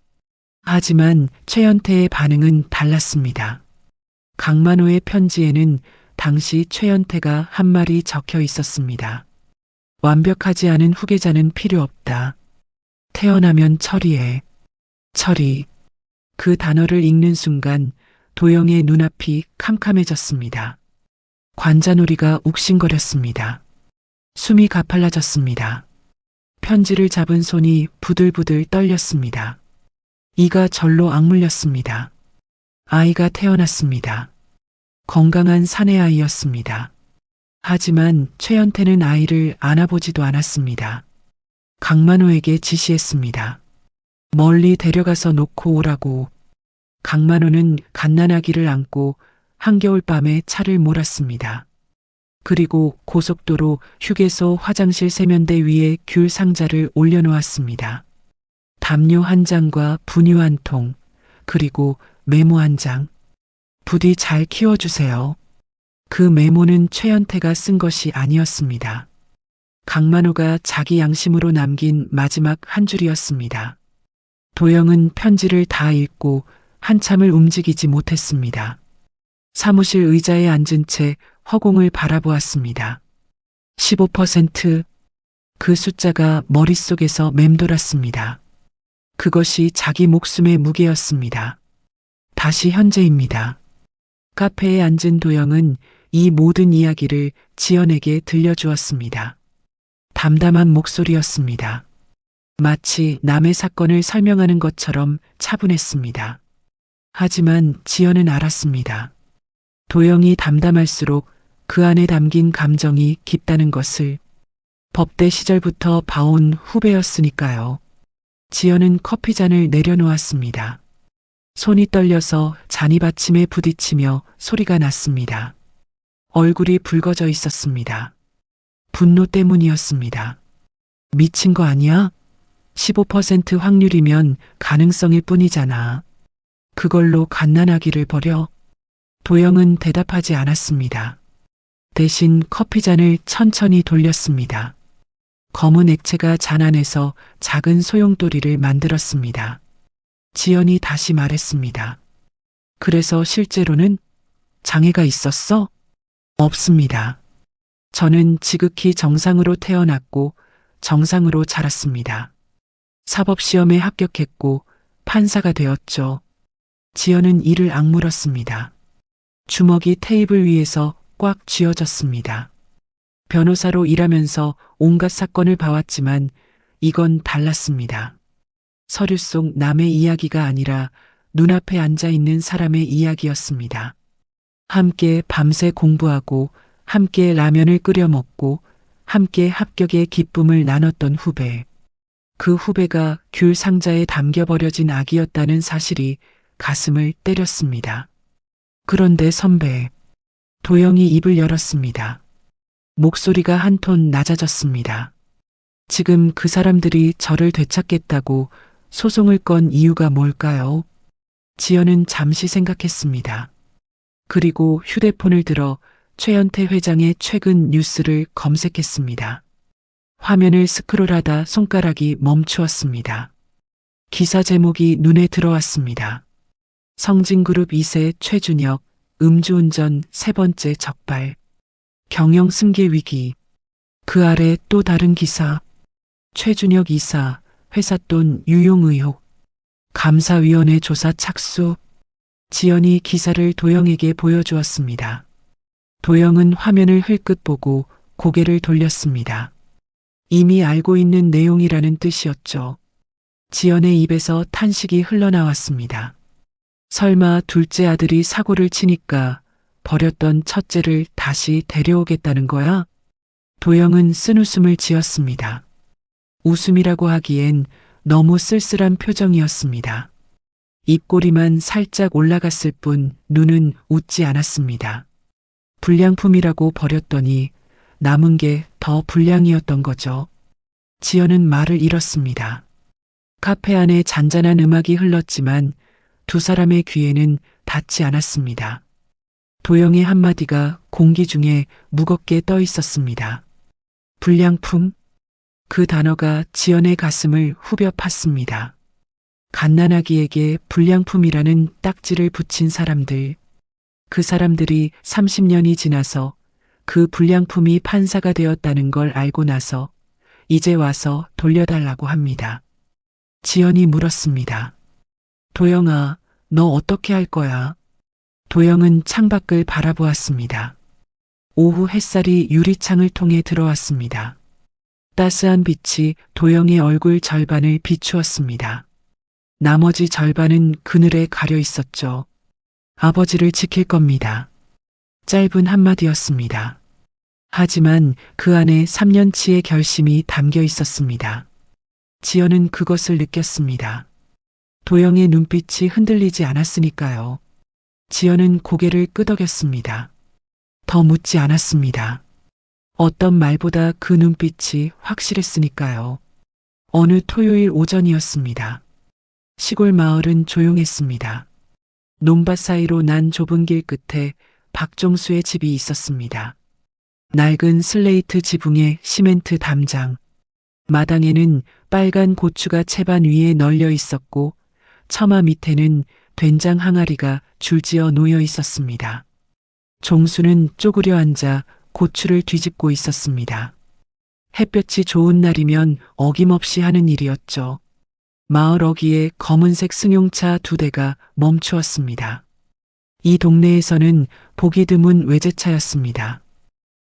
하지만 최연태의 반응은 달랐습니다. 강만호의 편지에는 당시 최연태가 한 말이 적혀 있었습니다. 완벽하지 않은 후계자는 필요 없다. 태어나면 처리해. 처리. 그 단어를 읽는 순간 도영의 눈앞이 캄캄해졌습니다. 관자놀이가 욱신거렸습니다. 숨이 가팔라졌습니다. 편지를 잡은 손이 부들부들 떨렸습니다. 이가 절로 악물렸습니다. 아이가 태어났습니다. 건강한 사내아이였습니다. 하지만 최연태는 아이를 안아보지도 않았습니다. 강만호에게 지시했습니다. 멀리 데려가서 놓고 오라고. 강만호는 갓난아기를 안고 한겨울밤에 차를 몰았습니다. 그리고 고속도로 휴게소 화장실 세면대 위에 귤 상자를 올려놓았습니다. 담요 한 장과 분유 한 통, 그리고 메모 한 장. 부디 잘 키워주세요. 그 메모는 최연태가 쓴 것이 아니었습니다. 강만호가 자기 양심으로 남긴 마지막 한 줄이었습니다. 도영은 편지를 다 읽고 한참을 움직이지 못했습니다. 사무실 의자에 앉은 채 허공을 바라보았습니다. 15%. 그 숫자가 머릿속에서 맴돌았습니다. 그것이 자기 목숨의 무게였습니다. 다시 현재입니다. 카페에 앉은 도영은 이 모든 이야기를 지연에게 들려주었습니다. 담담한 목소리였습니다. 마치 남의 사건을 설명하는 것처럼 차분했습니다. 하지만 지연은 알았습니다. 도영이 담담할수록 그 안에 담긴 감정이 깊다는 것을 법대 시절부터 봐온 후배였으니까요. 지연은 커피잔을 내려놓았습니다. 손이 떨려서 잔이 받침에 부딪히며 소리가 났습니다. 얼굴이 붉어져 있었습니다. 분노 때문이었습니다. 미친 거 아니야? 15% 확률이면 가능성일 뿐이잖아. 그걸로 갓난아기를 버려? 도영은 대답하지 않았습니다. 대신 커피잔을 천천히 돌렸습니다. 검은 액체가 잔 안에서 작은 소용돌이를 만들었습니다. 지연이 다시 말했습니다. 그래서 실제로는 장애가 있었어? 없습니다. 저는 지극히 정상으로 태어났고 정상으로 자랐습니다. 사법시험에 합격했고 판사가 되었죠. 지연은 이를 악물었습니다. 주먹이 테이블 위에서 꽉 쥐어졌습니다. 변호사로 일하면서 온갖 사건을 봐왔지만 이건 달랐습니다. 서류 속 남의 이야기가 아니라 눈앞에 앉아 있는 사람의 이야기였습니다. 함께 밤새 공부하고 함께 라면을 끓여 먹고 함께 합격의 기쁨을 나눴던 후배. 그 후배가 귤 상자에 담겨버려진 아기였다는 사실이 가슴을 때렸습니다. 그런데 선배. 도영이 입을 열었습니다. 목소리가 한 톤 낮아졌습니다. 지금 그 사람들이 저를 되찾겠다고 소송을 건 이유가 뭘까요? 지연은 잠시 생각했습니다. 그리고 휴대폰을 들어 최연태 회장의 최근 뉴스를 검색했습니다. 화면을 스크롤하다 손가락이 멈추었습니다. 기사 제목이 눈에 들어왔습니다. 성진그룹 2세 최준혁, 음주운전 3번째 적발. 경영 승계 위기. 그 아래 또 다른 기사. 최준혁 이사, 회사 돈 유용 의혹. 감사위원회 조사 착수. 지연이 기사를 도영에게 보여주었습니다. 도영은 화면을 흘끗 보고 고개를 돌렸습니다. 이미 알고 있는 내용이라는 뜻이었죠. 지연의 입에서 탄식이 흘러나왔습니다. 설마 둘째 아들이 사고를 치니까 버렸던 첫째를 다시 데려오겠다는 거야? 도영은 쓴웃음을 지었습니다. 웃음이라고 하기엔 너무 쓸쓸한 표정이었습니다. 입꼬리만 살짝 올라갔을 뿐 눈은 웃지 않았습니다. 불량품이라고 버렸더니 남은 게 더 불량이었던 거죠. 지연은 말을 잃었습니다. 카페 안에 잔잔한 음악이 흘렀지만 두 사람의 귀에는 닿지 않았습니다. 도영의 한마디가 공기 중에 무겁게 떠 있었습니다. 불량품? 그 단어가 지연의 가슴을 후벼 팠습니다. 갓난아기에게 불량품이라는 딱지를 붙인 사람들. 그 사람들이 30년이 지나서 그 불량품이 판사가 되었다는 걸 알고 나서 이제 와서 돌려달라고 합니다. 지연이 물었습니다. 도영아, 너 어떻게 할 거야? 도영은 창밖을 바라보았습니다. 오후 햇살이 유리창을 통해 들어왔습니다. 따스한 빛이 도영의 얼굴 절반을 비추었습니다. 나머지 절반은 그늘에 가려 있었죠. 아버지를 지킬 겁니다. 짧은 한마디였습니다. 하지만 그 안에 3년치의 결심이 담겨 있었습니다. 지연은 그것을 느꼈습니다. 도영의 눈빛이 흔들리지 않았으니까요. 지연은 고개를 끄덕였습니다. 더 묻지 않았습니다. 어떤 말보다 그 눈빛이 확실했으니까요. 어느 토요일 오전이었습니다. 시골 마을은 조용했습니다. 논밭 사이로 난 좁은 길 끝에 박종수의 집이 있었습니다. 낡은 슬레이트 지붕에 시멘트 담장. 마당에는 빨간 고추가 채반 위에 널려 있었고 처마 밑에는 된장 항아리가 줄지어 놓여 있었습니다. 종수는 쪼그려 앉아 고추를 뒤집고 있었습니다. 햇볕이 좋은 날이면 어김없이 하는 일이었죠. 마을 어귀에 검은색 승용차 2대가 멈추었습니다. 이 동네에서는 보기 드문 외제차였습니다.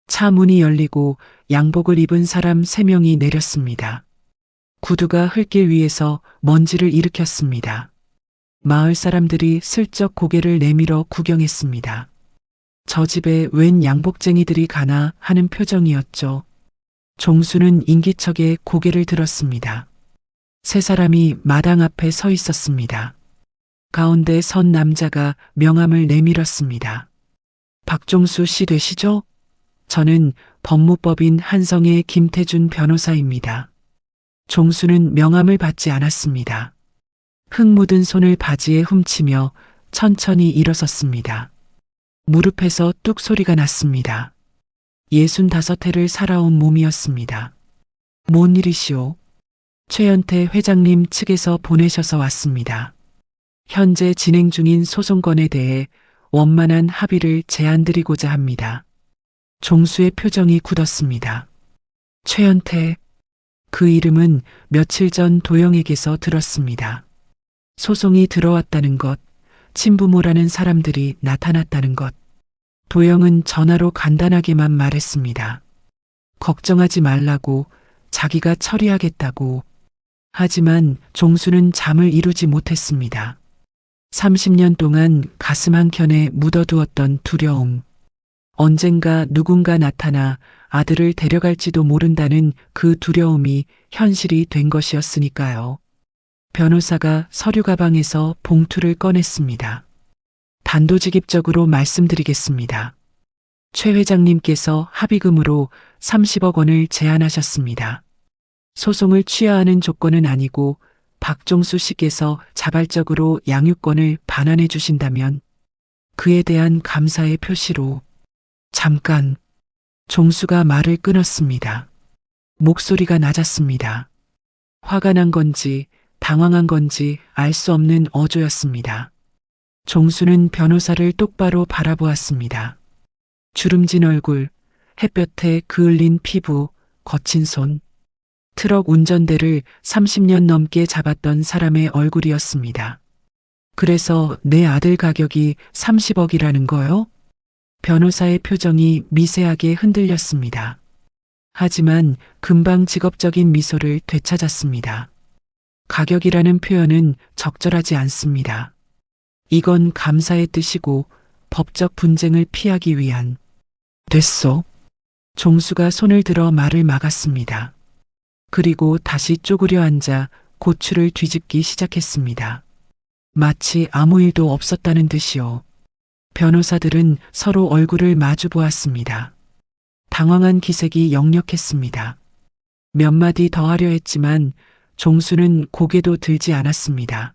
차 문이 열리고 양복을 입은 사람 3명이 내렸습니다. 구두가 흙길 위에서 먼지를 일으켰습니다. 마을 사람들이 슬쩍 고개를 내밀어 구경했습니다. 저 집에 웬 양복쟁이들이 가나 하는 표정이었죠. 종수는 인기척에 고개를 들었습니다. 세 사람이 마당 앞에 서 있었습니다. 가운데 선 남자가 명함을 내밀었습니다. 박종수 씨 되시죠? 저는 법무법인 한성의 김태준 변호사입니다. 종수는 명함을 받지 않았습니다. 흙 묻은 손을 바지에 훔치며 천천히 일어섰습니다. 무릎에서 뚝 소리가 났습니다. 65해를 살아온 몸이었습니다. 뭔 일이시오? 최연태 회장님 측에서 보내셔서 왔습니다. 현재 진행 중인 소송건에 대해 원만한 합의를 제안드리고자 합니다. 종수의 표정이 굳었습니다. 최연태, 그 이름은 며칠 전 도영에게서 들었습니다. 소송이 들어왔다는 것, 친부모라는 사람들이 나타났다는 것. 도영은 전화로 간단하게만 말했습니다. 걱정하지 말라고, 자기가 처리하겠다고. 하지만 종수는 잠을 이루지 못했습니다. 30년 동안 가슴 한켠에 묻어두었던 두려움. 언젠가 누군가 나타나 아들을 데려갈지도 모른다는 그 두려움이 현실이 된 것이었으니까요. 변호사가 서류 가방에서 봉투를 꺼냈습니다. 단도직입적으로 말씀드리겠습니다. 최 회장님께서 합의금으로 30억 원을 제안하셨습니다. 소송을 취하하는 조건은 아니고 박종수 씨께서 자발적으로 양육권을 반환해 주신다면 그에 대한 감사의 표시로. 잠깐. 종수가 말을 끊었습니다. 목소리가 낮았습니다. 화가 난 건지 당황한 건지 알 수 없는 어조였습니다. 종수는 변호사를 똑바로 바라보았습니다. 주름진 얼굴, 햇볕에 그을린 피부, 거친 손. 트럭 운전대를 30년 넘게 잡았던 사람의 얼굴이었습니다. 그래서 내 아들 가격이 30억이라는 거요? 변호사의 표정이 미세하게 흔들렸습니다. 하지만 금방 직업적인 미소를 되찾았습니다. 가격이라는 표현은 적절하지 않습니다. 이건 감사의 뜻이고 법적 분쟁을 피하기 위한. 됐소. 종수가 손을 들어 말을 막았습니다. 그리고 다시 쪼그려 앉아 고추를 뒤집기 시작했습니다. 마치 아무 일도 없었다는 듯이요. 변호사들은 서로 얼굴을 마주 보았습니다. 당황한 기색이 역력했습니다. 몇 마디 더 하려 했지만 종수는 고개도 들지 않았습니다.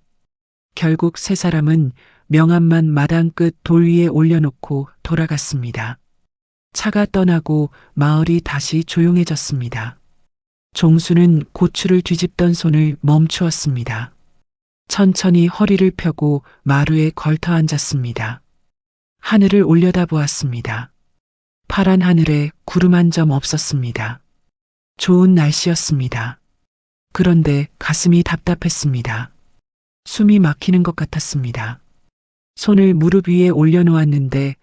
결국 세 사람은 명함만 마당 끝 돌 위에 올려놓고 돌아갔습니다. 차가 떠나고 마을이 다시 조용해졌습니다. 종수는 고추를 뒤집던 손을 멈추었습니다. 천천히 허리를 펴고 마루에 걸터 앉았습니다. 하늘을 올려다보았습니다. 파란 하늘에 구름 한 점 없었습니다. 좋은 날씨였습니다. 그런데 가슴이 답답했습니다. 숨이 막히는 것 같았습니다. 손을 무릎 위에 올려놓았는데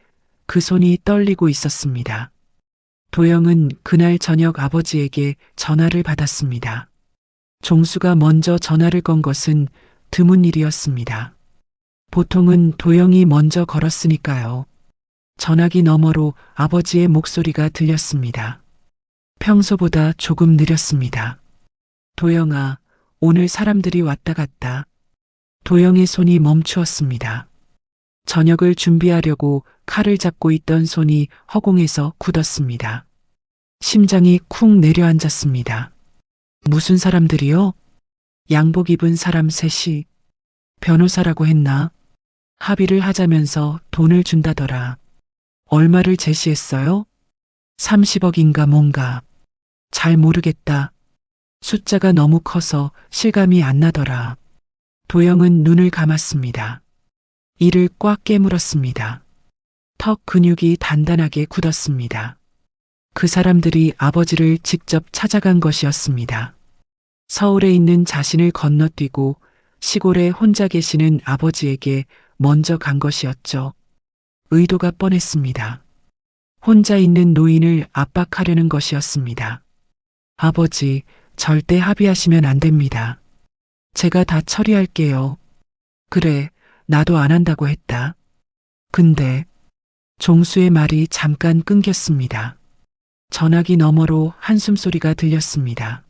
그 손이 떨리고 있었습니다. 도영은 그날 저녁 아버지에게 전화를 받았습니다. 종수가 먼저 전화를 건 것은 드문 일이었습니다. 보통은 도영이 먼저 걸었으니까요. 전화기 너머로 아버지의 목소리가 들렸습니다. 평소보다 조금 느렸습니다. 도영아, 오늘 사람들이 왔다 갔다. 도영의 손이 멈추었습니다. 저녁을 준비하려고 칼을 잡고 있던 손이 허공에서 굳었습니다. 심장이 쿵 내려앉았습니다. 무슨 사람들이요? 양복 입은 사람 셋이. 변호사라고 했나? 합의를 하자면서 돈을 준다더라. 얼마를 제시했어요? 30억인가 뭔가. 잘 모르겠다. 숫자가 너무 커서 실감이 안 나더라. 도영은 눈을 감았습니다. 이를 꽉 깨물었습니다. 턱 근육이 단단하게 굳었습니다. 그 사람들이 아버지를 직접 찾아간 것이었습니다. 서울에 있는 자신을 건너뛰고 시골에 혼자 계시는 아버지에게 먼저 간 것이었죠. 의도가 뻔했습니다. 혼자 있는 노인을 압박하려는 것이었습니다. 아버지, 절대 합의하시면 안 됩니다. 제가 다 처리할게요. 그래, 나도 안 한다고 했다. 근데 종수의 말이 잠깐 끊겼습니다. 전화기 너머로 한숨소리가 들렸습니다.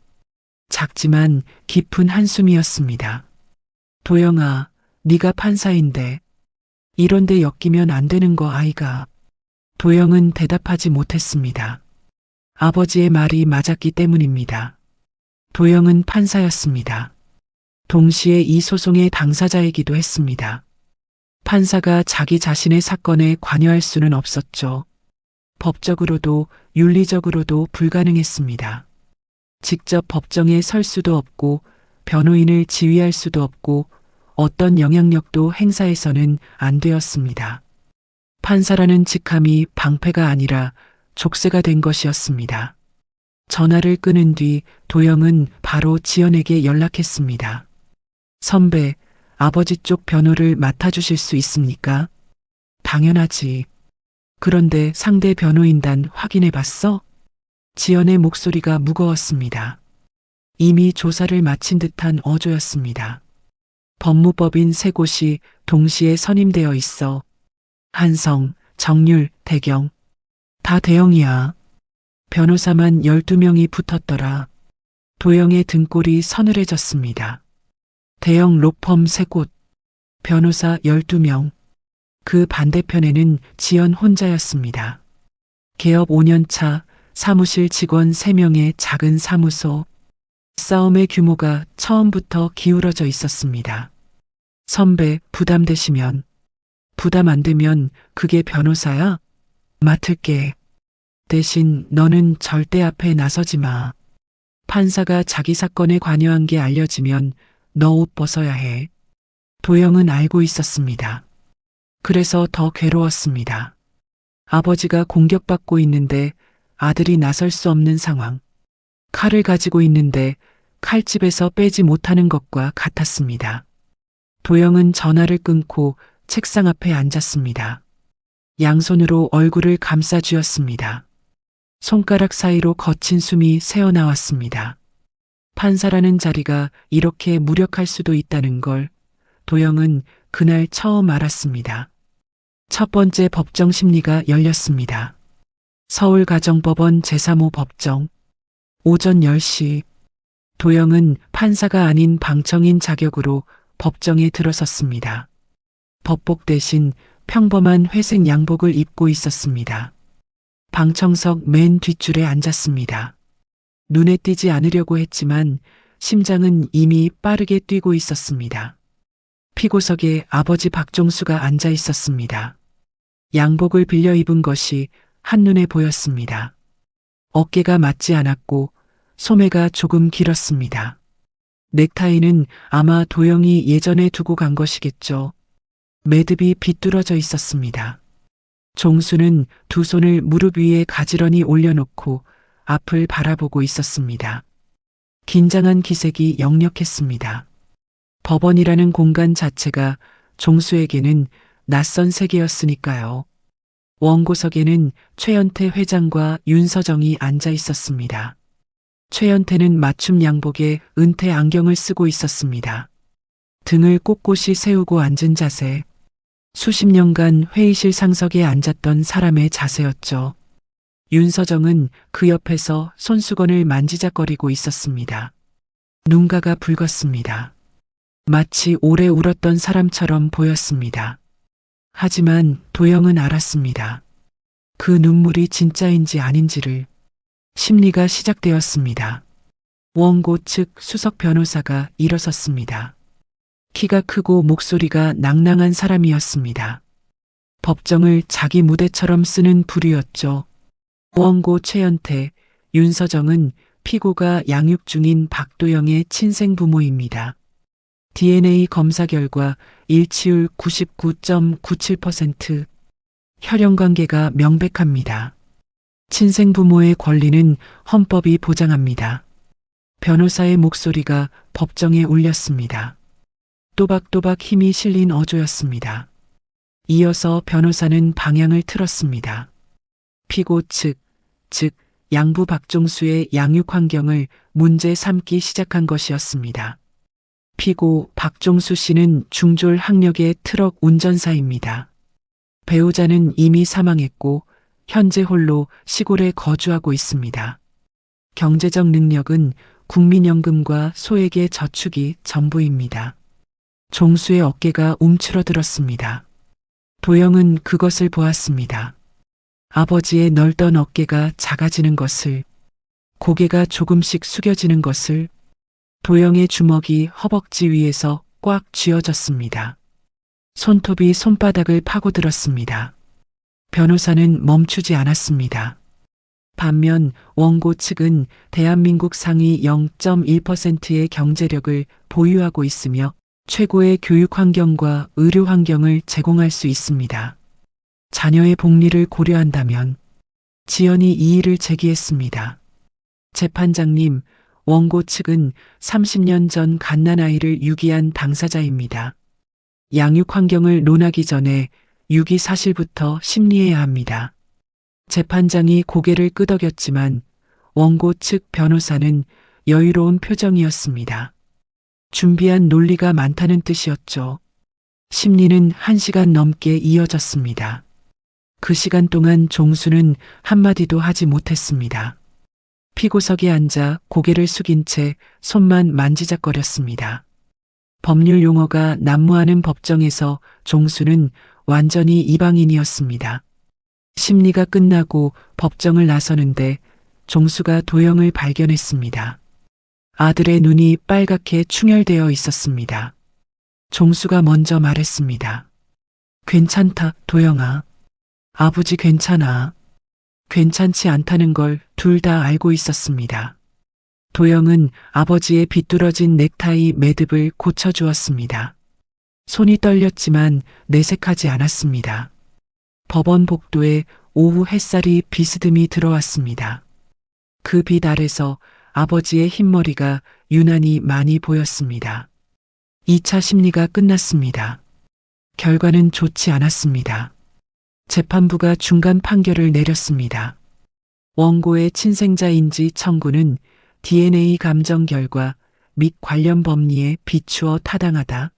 작지만 깊은 한숨이었습니다. 도영아, 네가 판사인데 이런데 엮이면 안 되는 거 아이가. 도영은 대답하지 못했습니다. 아버지의 말이 맞았기 때문입니다. 도영은 판사였습니다. 동시에 이 소송의 당사자이기도 했습니다. 판사가 자기 자신의 사건에 관여할 수는 없었죠. 법적으로도 윤리적으로도 불가능했습니다. 직접 법정에 설 수도 없고 변호인을 지휘할 수도 없고 어떤 영향력도 행사해서는 안 되었습니다. 판사라는 직함이 방패가 아니라 족쇄가 된 것이었습니다. 전화를 끊은 뒤 도영은 바로 지연에게 연락했습니다. 선배, 아버지 쪽 변호를 맡아주실 수 있습니까? 당연하지. 그런데 상대 변호인단 확인해 봤어? 지연의 목소리가 무거웠습니다. 이미 조사를 마친 듯한 어조였습니다. 법무법인 세 곳이 동시에 선임되어 있어. 한성, 정률, 대경. 다 대형이야. 변호사만 12명이 붙었더라. 도영의 등골이 서늘해졌습니다. 대형 로펌 3곳, 변호사 12명. 그 반대편에는 지연 혼자였습니다. 개업 5년차, 사무실 직원 3명의 작은 사무소. 싸움의 규모가 처음부터 기울어져 있었습니다. 선배, 부담되시면. 부담 안 되면 그게 변호사야? 맡을게. 대신 너는 절대 앞에 나서지 마. 판사가 자기 사건에 관여한 게 알려지면 너 옷 벗어야 해. 도영은 알고 있었습니다. 그래서 더 괴로웠습니다. 아버지가 공격받고 있는데 아들이 나설 수 없는 상황. 칼을 가지고 있는데 칼집에서 빼지 못하는 것과 같았습니다. 도영은 전화를 끊고 책상 앞에 앉았습니다. 양손으로 얼굴을 감싸 쥐었습니다. 손가락 사이로 거친 숨이 새어나왔습니다. 판사라는 자리가 이렇게 무력할 수도 있다는 걸 도영은 그날 처음 알았습니다. 첫 번째 법정 심리가 열렸습니다. 서울가정법원 제3호 법정. 오전 10시. 도영은 판사가 아닌 방청인 자격으로 법정에 들어섰습니다. 법복 대신 평범한 회색 양복을 입고 있었습니다. 방청석 맨 뒷줄에 앉았습니다. 눈에 띄지 않으려고 했지만 심장은 이미 빠르게 뛰고 있었습니다. 피고석에 아버지 박종수가 앉아 있었습니다. 양복을 빌려 입은 것이 한눈에 보였습니다. 어깨가 맞지 않았고 소매가 조금 길었습니다. 넥타이는 아마 도영이 예전에 두고 간 것이겠죠. 매듭이 비뚤어져 있었습니다. 종수는 두 손을 무릎 위에 가지런히 올려놓고 앞을 바라보고 있었습니다. 긴장한 기색이 역력했습니다. 법원이라는 공간 자체가 종수에게는 낯선 세계였으니까요. 원고석에는 최연태 회장과 윤서정이 앉아 있었습니다. 최연태는 맞춤 양복에 은퇴 안경을 쓰고 있었습니다. 등을 꼿꼿이 세우고 앉은 자세. 수십 년간 회의실 상석에 앉았던 사람의 자세였죠. 윤서정은 그 옆에서 손수건을 만지작거리고 있었습니다. 눈가가 붉었습니다. 마치 오래 울었던 사람처럼 보였습니다. 하지만 도영은 알았습니다. 그 눈물이 진짜인지 아닌지를. 심리가 시작되었습니다. 원고 측 수석 변호사가 일어섰습니다. 키가 크고 목소리가 낭낭한 사람이었습니다. 법정을 자기 무대처럼 쓰는 부류였죠. 원고 최연태, 윤서정은 피고가 양육 중인 박도영의 친생 부모입니다. DNA 검사 결과 일치율 99.97%, 혈연관계가 명백합니다. 친생 부모의 권리는 헌법이 보장합니다. 변호사의 목소리가 법정에 울렸습니다. 또박또박 힘이 실린 어조였습니다. 이어서 변호사는 방향을 틀었습니다. 피고 측, 즉 양부 박종수의 양육 환경을 문제 삼기 시작한 것이었습니다. 피고 박종수 씨는 중졸 학력의 트럭 운전사입니다. 배우자는 이미 사망했고 현재 홀로 시골에 거주하고 있습니다. 경제적 능력은 국민연금과 소액의 저축이 전부입니다. 종수의 어깨가 움츠러들었습니다. 도영은 그것을 보았습니다. 아버지의 넓던 어깨가 작아지는 것을, 고개가 조금씩 숙여지는 것을, 도영의 주먹이 허벅지 위에서 꽉 쥐어졌습니다. 손톱이 손바닥을 파고들었습니다. 변호사는 멈추지 않았습니다. 반면 원고 측은 대한민국 상위 0.1%의 경제력을 보유하고 있으며 최고의 교육 환경과 의료 환경을 제공할 수 있습니다. 자녀의 복리를 고려한다면 지연이 이의를 제기했습니다. 재판장님, 원고 측은 30년 전 갓난아이를 유기한 당사자입니다. 양육 환경을 논하기 전에 유기 사실부터 심리해야 합니다. 재판장이 고개를 끄덕였지만 원고 측 변호사는 여유로운 표정이었습니다. 준비한 논리가 많다는 뜻이었죠. 심리는 1시간 넘게 이어졌습니다. 그 시간 동안 종수는 한마디도 하지 못했습니다. 피고석에 앉아 고개를 숙인 채 손만 만지작거렸습니다. 법률 용어가 난무하는 법정에서 종수는 완전히 이방인이었습니다. 심리가 끝나고 법정을 나서는데 종수가 도영을 발견했습니다. 아들의 눈이 빨갛게 충혈되어 있었습니다. 종수가 먼저 말했습니다. 괜찮다, 도영아. 아버지 괜찮아. 괜찮지 않다는 걸 둘 다 알고 있었습니다. 도영은 아버지의 비뚤어진 넥타이 매듭을 고쳐주었습니다. 손이 떨렸지만 내색하지 않았습니다. 법원 복도에 오후 햇살이 비스듬히 들어왔습니다. 그 빛 아래서 아버지의 흰머리가 유난히 많이 보였습니다. 2차 심리가 끝났습니다. 결과는 좋지 않았습니다. 재판부가 중간 판결을 내렸습니다. 원고의 친생자인지 청구는 DNA 감정 결과 및 관련 법리에 비추어 타당하다.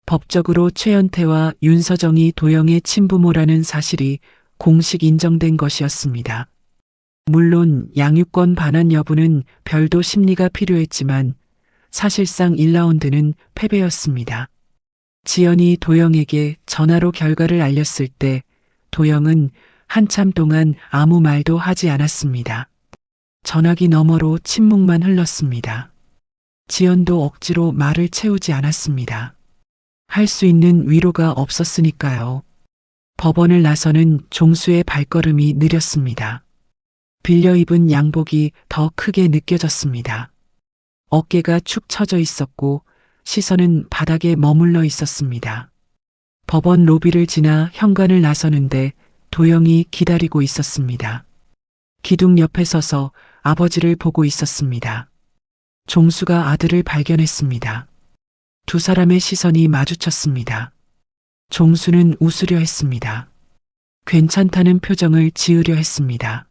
법적으로 최연태와 윤서정이 도영의 친부모라는 사실이 공식 인정된 것이었습니다. 물론 양육권 반환 여부는 별도 심리가 필요했지만 사실상 1라운드는 패배였습니다. 지연이 도영에게 전화로 결과를 알렸을 때 도영은 한참 동안 아무 말도 하지 않았습니다. 전화기 너머로 침묵만 흘렀습니다. 지연도 억지로 말을 채우지 않았습니다. 할 수 있는 위로가 없었으니까요. 법원을 나서는 종수의 발걸음이 느렸습니다. 빌려 입은 양복이 더 크게 느껴졌습니다. 어깨가 축 처져 있었고 시선은 바닥에 머물러 있었습니다. 법원 로비를 지나 현관을 나서는데 도영이 기다리고 있었습니다. 기둥 옆에 서서 아버지를 보고 있었습니다. 종수가 아들을 발견했습니다. 두 사람의 시선이 마주쳤습니다. 종수는 웃으려 했습니다. 괜찮다는 표정을 지으려 했습니다.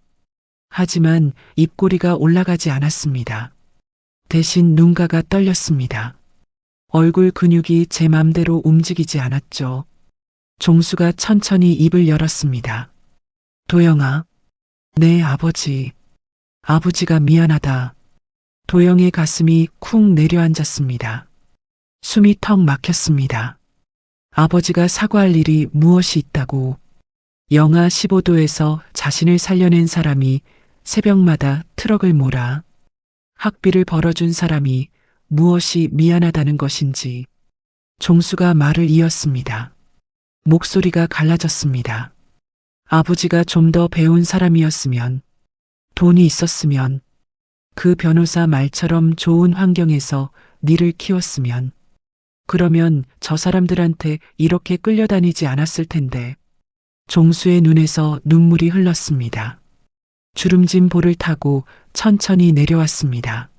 하지만 입꼬리가 올라가지 않았습니다. 대신 눈가가 떨렸습니다. 얼굴 근육이 제 맘대로 움직이지 않았죠. 종수가 천천히 입을 열었습니다. 도영아, 네 아버지. 아버지가 미안하다. 도영의 가슴이 쿵 내려앉았습니다. 숨이 턱 막혔습니다. 아버지가 사과할 일이 무엇이 있다고. 영하 15도에서 자신을 살려낸 사람이 새벽마다 트럭을 몰아 학비를 벌어준 사람이 무엇이 미안하다는 것인지. 종수가 말을 이었습니다. 목소리가 갈라졌습니다. 아버지가 좀 더 배운 사람이었으면, 돈이 있었으면, 그 변호사 말처럼 좋은 환경에서 니를 키웠으면, 그러면 저 사람들한테 이렇게 끌려다니지 않았을 텐데. 종수의 눈에서 눈물이 흘렀습니다. 주름진 볼을 타고 천천히 내려왔습니다.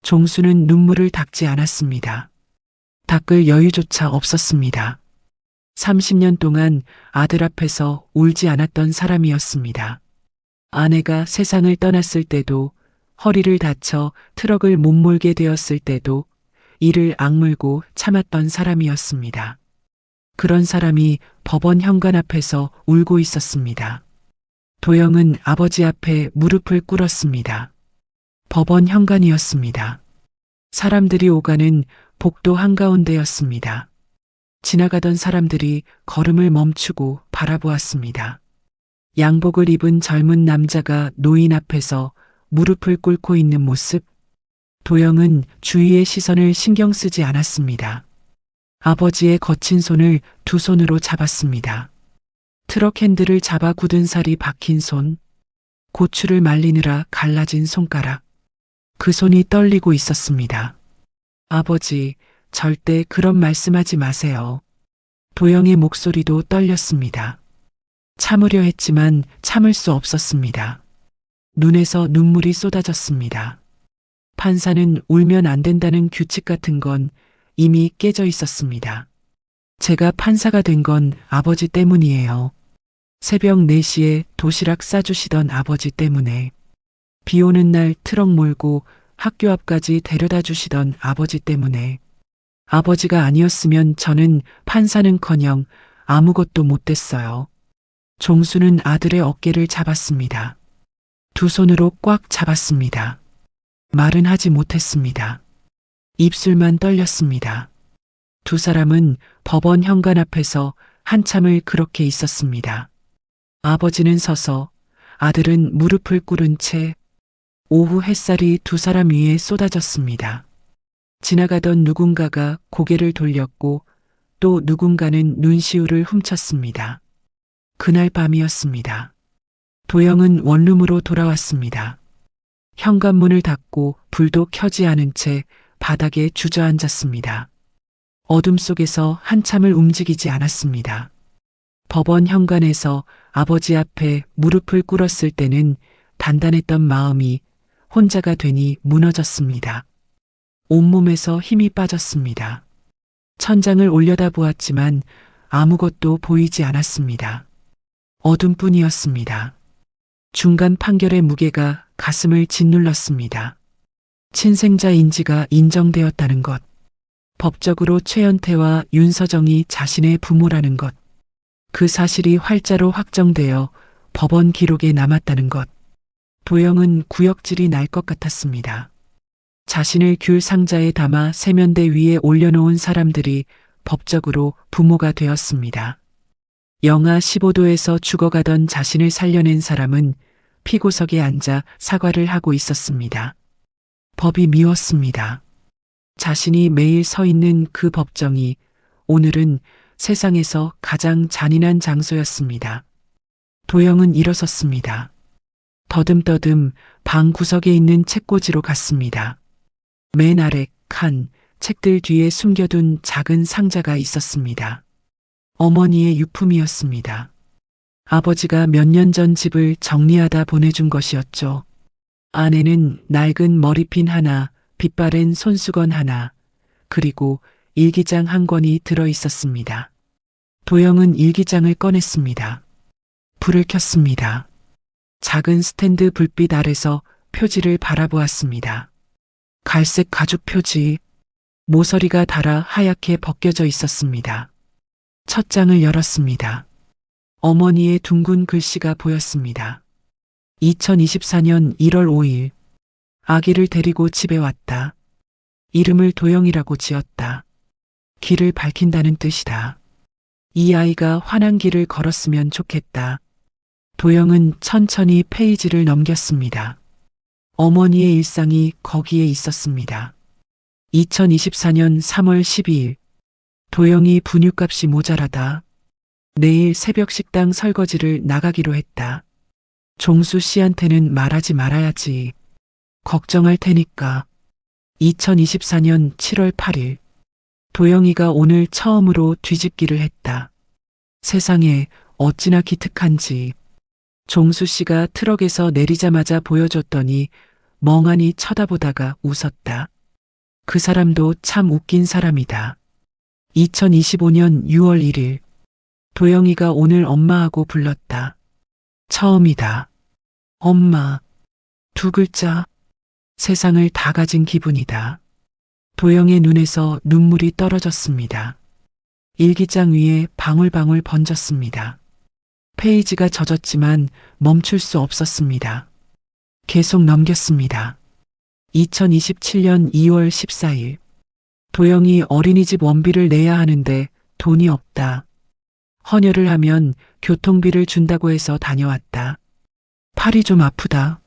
종수는 눈물을 닦지 않았습니다. 닦을 여유조차 없었습니다. 30년 동안 아들 앞에서 울지 않았던 사람이었습니다. 아내가 세상을 떠났을 때도, 허리를 다쳐 트럭을 못 몰게 되었을 때도 이를 악물고 참았던 사람이었습니다. 그런 사람이 법원 현관 앞에서 울고 있었습니다. 도영은 아버지 앞에 무릎을 꿇었습니다. 법원 현관이었습니다. 사람들이 오가는 복도 한가운데였습니다. 지나가던 사람들이 걸음을 멈추고 바라보았습니다. 양복을 입은 젊은 남자가 노인 앞에서 무릎을 꿇고 있는 모습. 도영은 주위의 시선을 신경 쓰지 않았습니다. 아버지의 거친 손을 두 손으로 잡았습니다. 트럭 핸들을 잡아 굳은 살이 박힌 손, 고추를 말리느라 갈라진 손가락. 그 손이 떨리고 있었습니다. 아버지, 절대 그런 말씀하지 마세요. 도영의 목소리도 떨렸습니다. 참으려 했지만 참을 수 없었습니다. 눈에서 눈물이 쏟아졌습니다. 판사는 울면 안 된다는 규칙 같은 건 이미 깨져 있었습니다. 제가 판사가 된 건 아버지 때문이에요. 새벽 4시에 도시락 싸주시던 아버지 때문에, 비 오는 날 트럭 몰고 학교 앞까지 데려다 주시던 아버지 때문에, 아버지가 아니었으면 저는 판사는커녕 아무것도 못 됐어요. 종수는 아들의 어깨를 잡았습니다. 두 손으로 꽉 잡았습니다. 말은 하지 못했습니다. 입술만 떨렸습니다. 두 사람은 법원 현관 앞에서 한참을 그렇게 있었습니다. 아버지는 서서, 아들은 무릎을 꿇은 채. 오후 햇살이 두 사람 위에 쏟아졌습니다. 지나가던 누군가가 고개를 돌렸고 또 누군가는 눈시울을 훔쳤습니다. 그날 밤이었습니다. 도영은 원룸으로 돌아왔습니다. 현관문을 닫고 불도 켜지 않은 채 바닥에 주저앉았습니다. 어둠 속에서 한참을 움직이지 않았습니다. 법원 현관에서 아버지 앞에 무릎을 꿇었을 때는 단단했던 마음이 혼자가 되니 무너졌습니다. 온몸에서 힘이 빠졌습니다. 천장을 올려다보았지만 아무것도 보이지 않았습니다. 어둠뿐이었습니다. 중간 판결의 무게가 가슴을 짓눌렀습니다. 친생자인지가 인정되었다는 것, 법적으로 최연태와 윤서정이 자신의 부모라는 것, 그 사실이 활자로 확정되어 법원 기록에 남았다는 것. 도영은 구역질이 날 것 같았습니다. 자신을 귤 상자에 담아 세면대 위에 올려놓은 사람들이 법적으로 부모가 되었습니다. 영하 15도에서 죽어가던 자신을 살려낸 사람은 피고석에 앉아 사과를 하고 있었습니다. 법이 미웠습니다. 자신이 매일 서 있는 그 법정이 오늘은 세상에서 가장 잔인한 장소였습니다. 도영은 일어섰습니다. 더듬더듬 방 구석에 있는 책꽂이로 갔습니다. 맨 아래 칸 책들 뒤에 숨겨둔 작은 상자가 있었습니다. 어머니의 유품이었습니다. 아버지가 몇 년 전 집을 정리하다 보내준 것이었죠. 안에는 낡은 머리핀 하나, 빛바랜 손수건 하나, 그리고 일기장 한 권이 들어 있었습니다. 도영은 일기장을 꺼냈습니다. 불을 켰습니다. 작은 스탠드 불빛 아래서 표지를 바라보았습니다. 갈색 가죽 표지, 모서리가 달아 하얗게 벗겨져 있었습니다. 첫 장을 열었습니다. 어머니의 둥근 글씨가 보였습니다. 2024년 1월 5일. 아기를 데리고 집에 왔다. 이름을 도영이라고 지었다. 길을 밝힌다는 뜻이다. 이 아이가 환한 길을 걸었으면 좋겠다. 도영은 천천히 페이지를 넘겼습니다. 어머니의 일상이 거기에 있었습니다. 2024년 3월 12일. 도영이 분유값이 모자라다. 내일 새벽 식당 설거지를 나가기로 했다. 종수 씨한테는 말하지 말아야지. 걱정할 테니까. 2024년 7월 8일. 도영이가 오늘 처음으로 뒤집기를 했다. 세상에 어찌나 기특한지. 종수 씨가 트럭에서 내리자마자 보여줬더니 멍하니 쳐다보다가 웃었다. 그 사람도 참 웃긴 사람이다. 2025년 6월 1일. 도영이가 오늘 엄마하고 불렀다. 처음이다. 엄마. 두 글자. 세상을 다 가진 기분이다. 도영의 눈에서 눈물이 떨어졌습니다. 일기장 위에 방울방울 번졌습니다. 페이지가 젖었지만 멈출 수 없었습니다. 계속 넘겼습니다. 2027년 2월 14일. 도영이 어린이집 원비를 내야 하는데 돈이 없다. 헌혈을 하면 교통비를 준다고 해서 다녀왔다. 팔이 좀 아프다.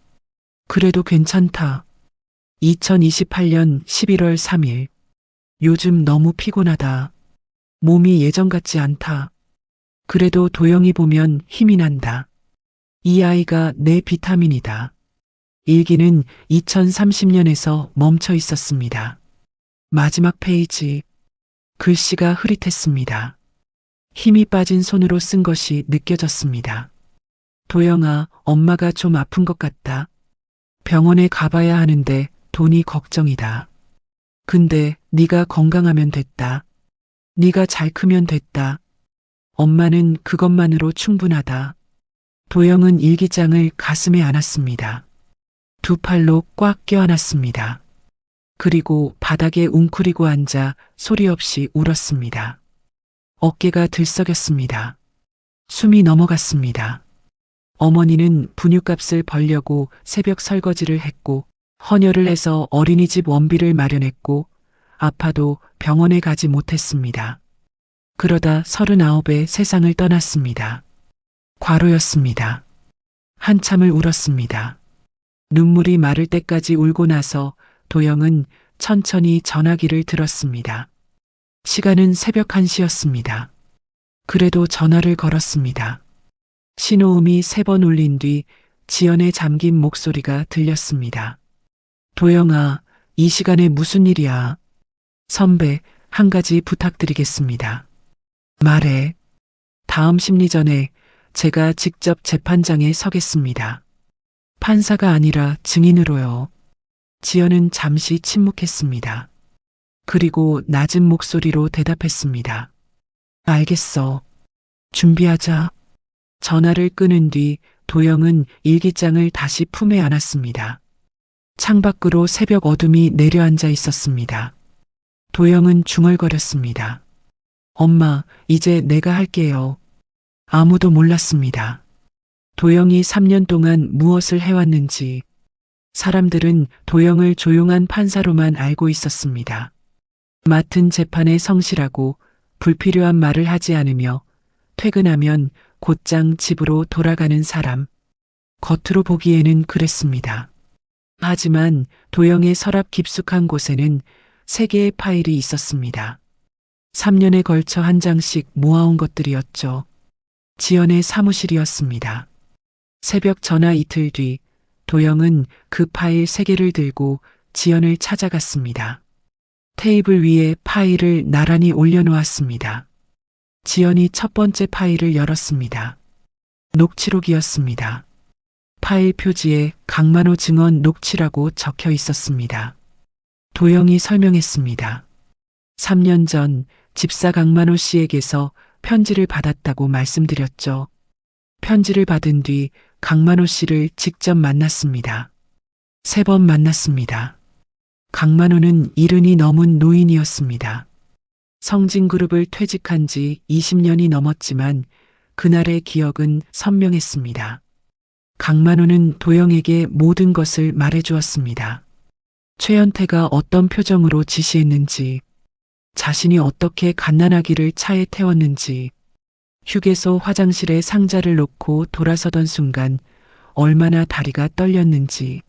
그래도 괜찮다. 2028년 11월 3일. 요즘 너무 피곤하다. 몸이 예전 같지 않다. 그래도 도영이 보면 힘이 난다. 이 아이가 내 비타민이다. 일기는 2030년에서 멈춰 있었습니다. 마지막 페이지. 글씨가 흐릿했습니다. 힘이 빠진 손으로 쓴 것이 느껴졌습니다. 도영아, 엄마가 좀 아픈 것 같다. 병원에 가봐야 하는데 돈이 걱정이다. 근데 네가 건강하면 됐다. 네가 잘 크면 됐다. 엄마는 그것만으로 충분하다. 도영은 일기장을 가슴에 안았습니다. 두 팔로 꽉 껴안았습니다. 그리고 바닥에 웅크리고 앉아 소리 없이 울었습니다. 어깨가 들썩였습니다. 숨이 넘어갔습니다. 어머니는 분유값을 벌려고 새벽 설거지를 했고 헌혈을 해서 어린이집 원비를 마련했고 아파도 병원에 가지 못했습니다. 그러다 39에 세상을 떠났습니다. 과로였습니다. 한참을 울었습니다. 눈물이 마를 때까지 울고 나서 도영은 천천히 전화기를 들었습니다. 시간은 새벽 1시였습니다. 그래도 전화를 걸었습니다. 신호음이 3번 울린 뒤 지연의 잠긴 목소리가 들렸습니다. 도영아, 이 시간에 무슨 일이야? 선배, 한 가지 부탁드리겠습니다. 말해. 다음 심리전에 제가 직접 재판장에 서겠습니다. 판사가 아니라 증인으로요. 지연은 잠시 침묵했습니다. 그리고 낮은 목소리로 대답했습니다. 알겠어. 준비하자. 전화를 끊은 뒤 도영은 일기장을 다시 품에 안았습니다. 창밖으로 새벽 어둠이 내려앉아 있었습니다. 도영은 중얼거렸습니다. 엄마, 이제 내가 할게요. 아무도 몰랐습니다. 도영이 3년 동안 무엇을 해왔는지. 사람들은 도영을 조용한 판사로만 알고 있었습니다. 맡은 재판에 성실하고 불필요한 말을 하지 않으며 퇴근하면 곧장 집으로 돌아가는 사람. 겉으로 보기에는 그랬습니다. 하지만 도영의 서랍 깊숙한 곳에는 3개의 파일이 있었습니다. 3년에 걸쳐 한 장씩 모아온 것들이었죠. 지연의 사무실이었습니다. 새벽 전화 이틀 뒤 도영은 그 파일 3개를 들고 지연을 찾아갔습니다. 테이블 위에 파일을 나란히 올려놓았습니다. 지연이 첫 번째 파일을 열었습니다. 녹취록이었습니다. 파일 표지에 강만호 증언 녹취라고 적혀 있었습니다. 도영이 설명했습니다. 3년 전 집사 강만호 씨에게서 편지를 받았다고 말씀드렸죠. 편지를 받은 뒤 강만호 씨를 직접 만났습니다. 3번 만났습니다. 강만호는 70이 넘은 노인이었습니다. 성진그룹을 퇴직한 지 20년이 넘었지만 그날의 기억은 선명했습니다. 강만호는 도영에게 모든 것을 말해주었습니다. 최연태가 어떤 표정으로 지시했는지, 자신이 어떻게 갓난아기를 차에 태웠는지, 휴게소 화장실에 상자를 놓고 돌아서던 순간 얼마나 다리가 떨렸는지,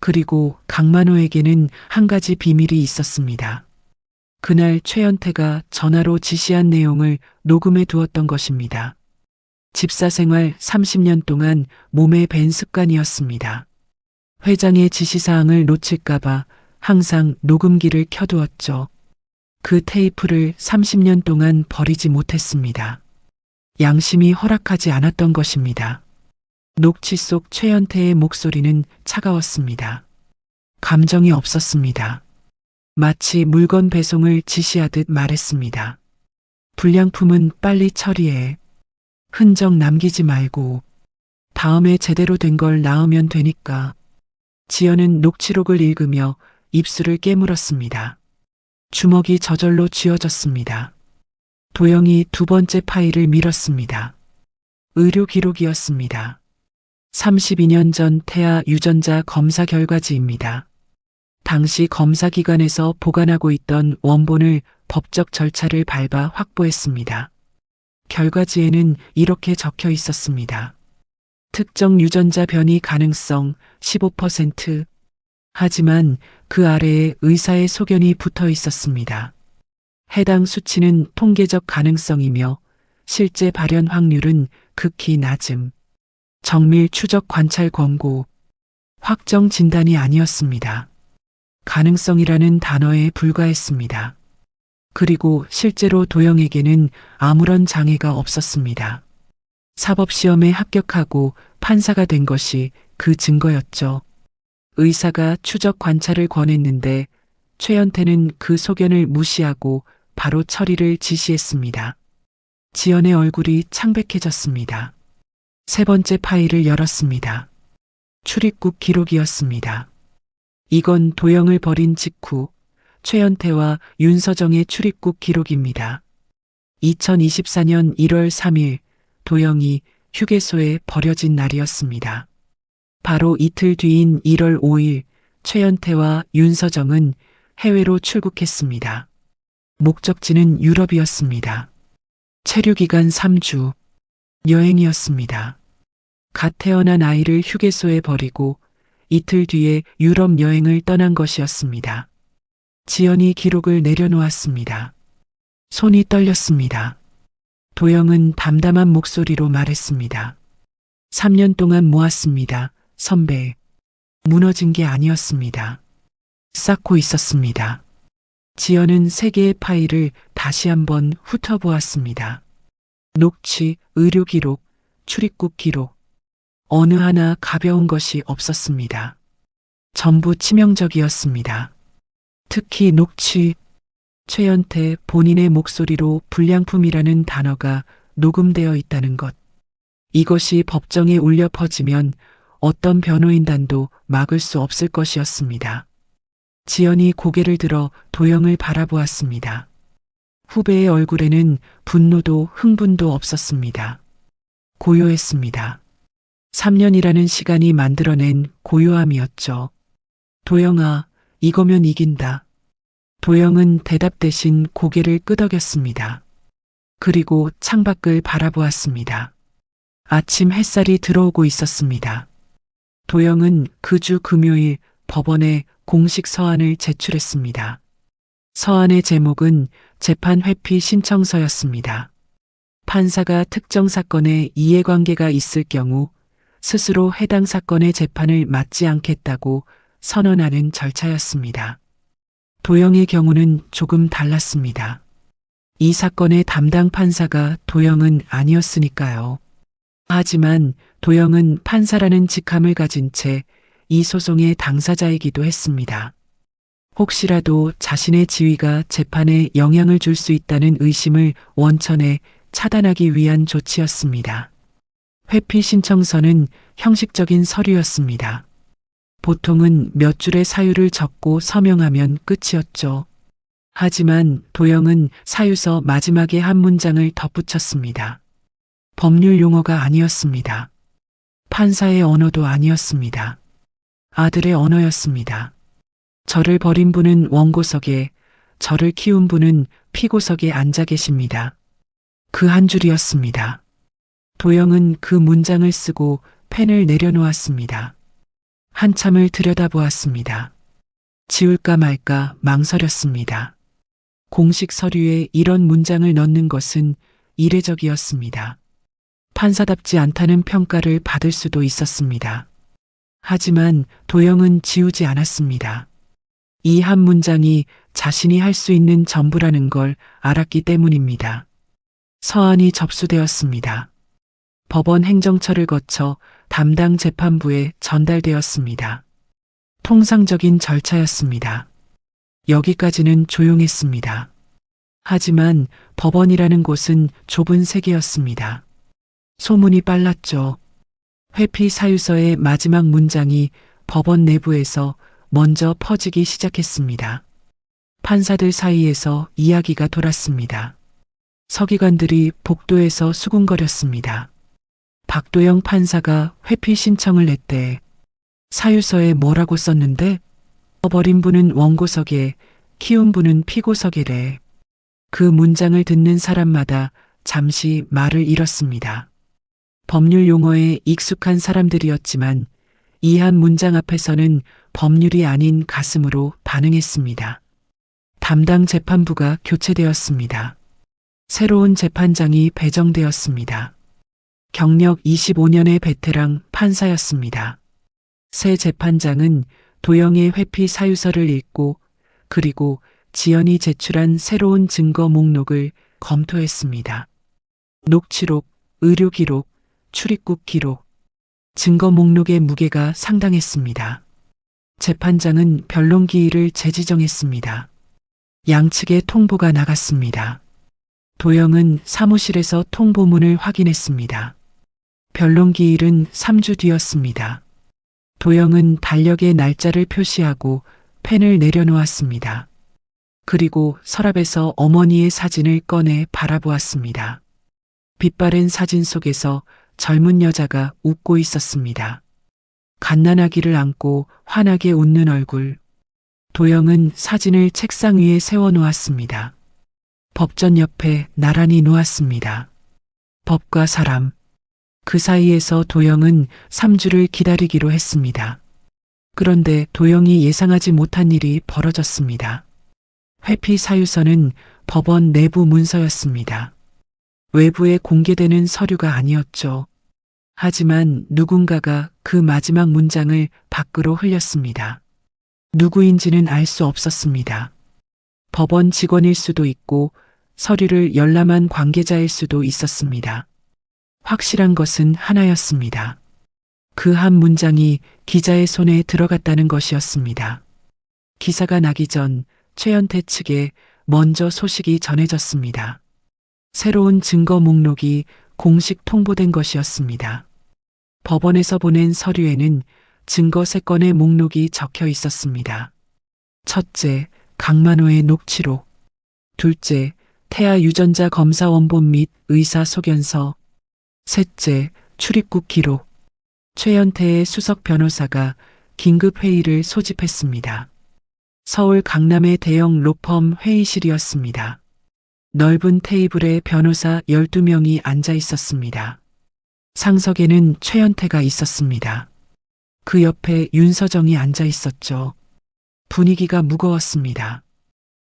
그리고 강만호에게는 한 가지 비밀이 있었습니다. 그날 최연태가 전화로 지시한 내용을 녹음해 두었던 것입니다. 집사 생활 30년 동안 몸에 밴 습관이었습니다. 회장의 지시사항을 놓칠까봐 항상 녹음기를 켜두었죠. 그 테이프를 30년 동안 버리지 못했습니다. 양심이 허락하지 않았던 것입니다. 녹취 속 최연태의 목소리는 차가웠습니다. 감정이 없었습니다. 마치 물건 배송을 지시하듯 말했습니다. 불량품은 빨리 처리해. 흔적 남기지 말고. 다음에 제대로 된 걸 낳으면 되니까. 지연은 녹취록을 읽으며 입술을 깨물었습니다. 주먹이 저절로 쥐어졌습니다. 도영이 두 번째 파일을 밀었습니다. 의료 기록이었습니다. 32년 전 태아 유전자 검사 결과지입니다. 당시 검사기관에서 보관하고 있던 원본을 법적 절차를 밟아 확보했습니다. 결과지에는 이렇게 적혀 있었습니다. 특정 유전자 변이 가능성 15%. 하지만 그 아래에 의사의 소견이 붙어 있었습니다. 해당 수치는 통계적 가능성이며 실제 발현 확률은 극히 낮음. 정밀 추적 관찰 권고. 확정 진단이 아니었습니다. 가능성이라는 단어에 불과했습니다. 그리고 실제로 도영에게는 아무런 장애가 없었습니다. 사법시험에 합격하고 판사가 된 것이 그 증거였죠. 의사가 추적 관찰을 권했는데 최연태는 그 소견을 무시하고 바로 처리를 지시했습니다. 지연의 얼굴이 창백해졌습니다. 세 번째 파일을 열었습니다. 출입국 기록이었습니다. 이건 도영을 버린 직후 최연태와 윤서정의 출입국 기록입니다. 2024년 1월 3일 도영이 휴게소에 버려진 날이었습니다. 바로 이틀 뒤인 1월 5일 최연태와 윤서정은 해외로 출국했습니다. 목적지는 유럽이었습니다. 체류기간 3주. 여행이었습니다. 갓 태어난 아이를 휴게소에 버리고 이틀 뒤에 유럽 여행을 떠난 것이었습니다. 지연이 기록을 내려놓았습니다. 손이 떨렸습니다. 도영은 담담한 목소리로 말했습니다. 3년 동안 모았습니다. 선배. 무너진 게 아니었습니다. 쌓고 있었습니다. 지연은 세 개의 파일을 다시 한번 훑어보았습니다. 녹취, 의료 기록, 출입국 기록. 어느 하나 가벼운 것이 없었습니다. 전부 치명적이었습니다. 특히 녹취. 최연태 본인의 목소리로 불량품이라는 단어가 녹음되어 있다는 것. 이것이 법정에 울려 퍼지면 어떤 변호인단도 막을 수 없을 것이었습니다. 지연이 고개를 들어 도영을 바라보았습니다. 후배의 얼굴에는 분노도 흥분도 없었습니다. 고요했습니다. 3년이라는 시간이 만들어낸 고요함이었죠. 도영아, 이거면 이긴다. 도영은 대답 대신 고개를 끄덕였습니다. 그리고 창밖을 바라보았습니다. 아침 햇살이 들어오고 있었습니다. 도영은 그 주 금요일 법원에 공식 서한을 제출했습니다. 서한의 제목은 재판 회피 신청서였습니다. 판사가 특정 사건에 이해관계가 있을 경우 스스로 해당 사건의 재판을 맡지 않겠다고 선언하는 절차였습니다. 도영의 경우는 조금 달랐습니다. 이 사건의 담당 판사가 도영은 아니었으니까요. 하지만 도영은 판사라는 직함을 가진 채 이 소송의 당사자이기도 했습니다. 혹시라도 자신의 지위가 재판에 영향을 줄 수 있다는 의심을 원천에 차단하기 위한 조치였습니다. 회피 신청서는 형식적인 서류였습니다. 보통은 몇 줄의 사유를 적고 서명하면 끝이었죠. 하지만 도영은 사유서 마지막에 한 문장을 덧붙였습니다. 법률 용어가 아니었습니다. 판사의 언어도 아니었습니다. 아들의 언어였습니다. 저를 버린 분은 원고석에, 저를 키운 분은 피고석에 앉아 계십니다. 그 한 줄이었습니다. 도영은 그 문장을 쓰고 펜을 내려놓았습니다. 한참을 들여다보았습니다. 지울까 말까 망설였습니다. 공식 서류에 이런 문장을 넣는 것은 이례적이었습니다. 판사답지 않다는 평가를 받을 수도 있었습니다. 하지만 도영은 지우지 않았습니다. 이 한 문장이 자신이 할 수 있는 전부라는 걸 알았기 때문입니다. 서한이 접수되었습니다. 법원 행정처를 거쳐 담당 재판부에 전달되었습니다. 통상적인 절차였습니다. 여기까지는 조용했습니다. 하지만 법원이라는 곳은 좁은 세계였습니다. 소문이 빨랐죠. 회피 사유서의 마지막 문장이 법원 내부에서 먼저 퍼지기 시작했습니다. 판사들 사이에서 이야기가 돌았습니다. 서기관들이 복도에서 수군거렸습니다. 박도영 판사가 회피 신청을 냈대. 사유서에 뭐라고 썼는데? 버린 분은 원고석에, 키운 분은 피고석이래. 그 문장을 듣는 사람마다 잠시 말을 잃었습니다. 법률 용어에 익숙한 사람들이었지만 이 한 문장 앞에서는 법률이 아닌 가슴으로 반응했습니다. 담당 재판부가 교체되었습니다. 새로운 재판장이 배정되었습니다. 경력 25년의 베테랑 판사였습니다. 새 재판장은 도영의 회피 사유서를 읽고 그리고 지연이 제출한 새로운 증거 목록을 검토했습니다. 녹취록, 의료기록, 출입국 기록, 증거 목록의 무게가 상당했습니다. 재판장은 변론 기일을 재지정했습니다. 양측의 통보가 나갔습니다. 도영은 사무실에서 통보문을 확인했습니다. 변론 기일은 3주 뒤였습니다. 도영은 달력에 날짜를 표시하고 펜을 내려놓았습니다. 그리고 서랍에서 어머니의 사진을 꺼내 바라보았습니다. 빛바랜 사진 속에서 젊은 여자가 웃고 있었습니다. 갓난아기를 안고 환하게 웃는 얼굴. 도영은 사진을 책상 위에 세워놓았습니다. 법전 옆에 나란히 놓았습니다. 법과 사람. 그 사이에서 도영은 3주를 기다리기로 했습니다. 그런데 도영이 예상하지 못한 일이 벌어졌습니다. 회피 사유서는 법원 내부 문서였습니다. 외부에 공개되는 서류가 아니었죠. 하지만 누군가가 그 마지막 문장을 밖으로 흘렸습니다. 누구인지는 알 수 없었습니다. 법원 직원일 수도 있고 서류를 열람한 관계자일 수도 있었습니다. 확실한 것은 하나였습니다. 그 한 문장이 기자의 손에 들어갔다는 것이었습니다. 기사가 나기 전 최연태 측에 먼저 소식이 전해졌습니다. 새로운 증거 목록이 공식 통보된 것이었습니다. 법원에서 보낸 서류에는 증거 3건의 목록이 적혀 있었습니다. 첫째, 강만호의 녹취록. 둘째, 태아 유전자 검사 원본 및 의사 소견서. 셋째, 출입국 기록. 최연태의 수석 변호사가 긴급 회의를 소집했습니다. 서울 강남의 대형 로펌 회의실이었습니다. 넓은 테이블에 변호사 12명이 앉아 있었습니다. 상석에는 최연태가 있었습니다. 그 옆에 윤서정이 앉아 있었죠. 분위기가 무거웠습니다.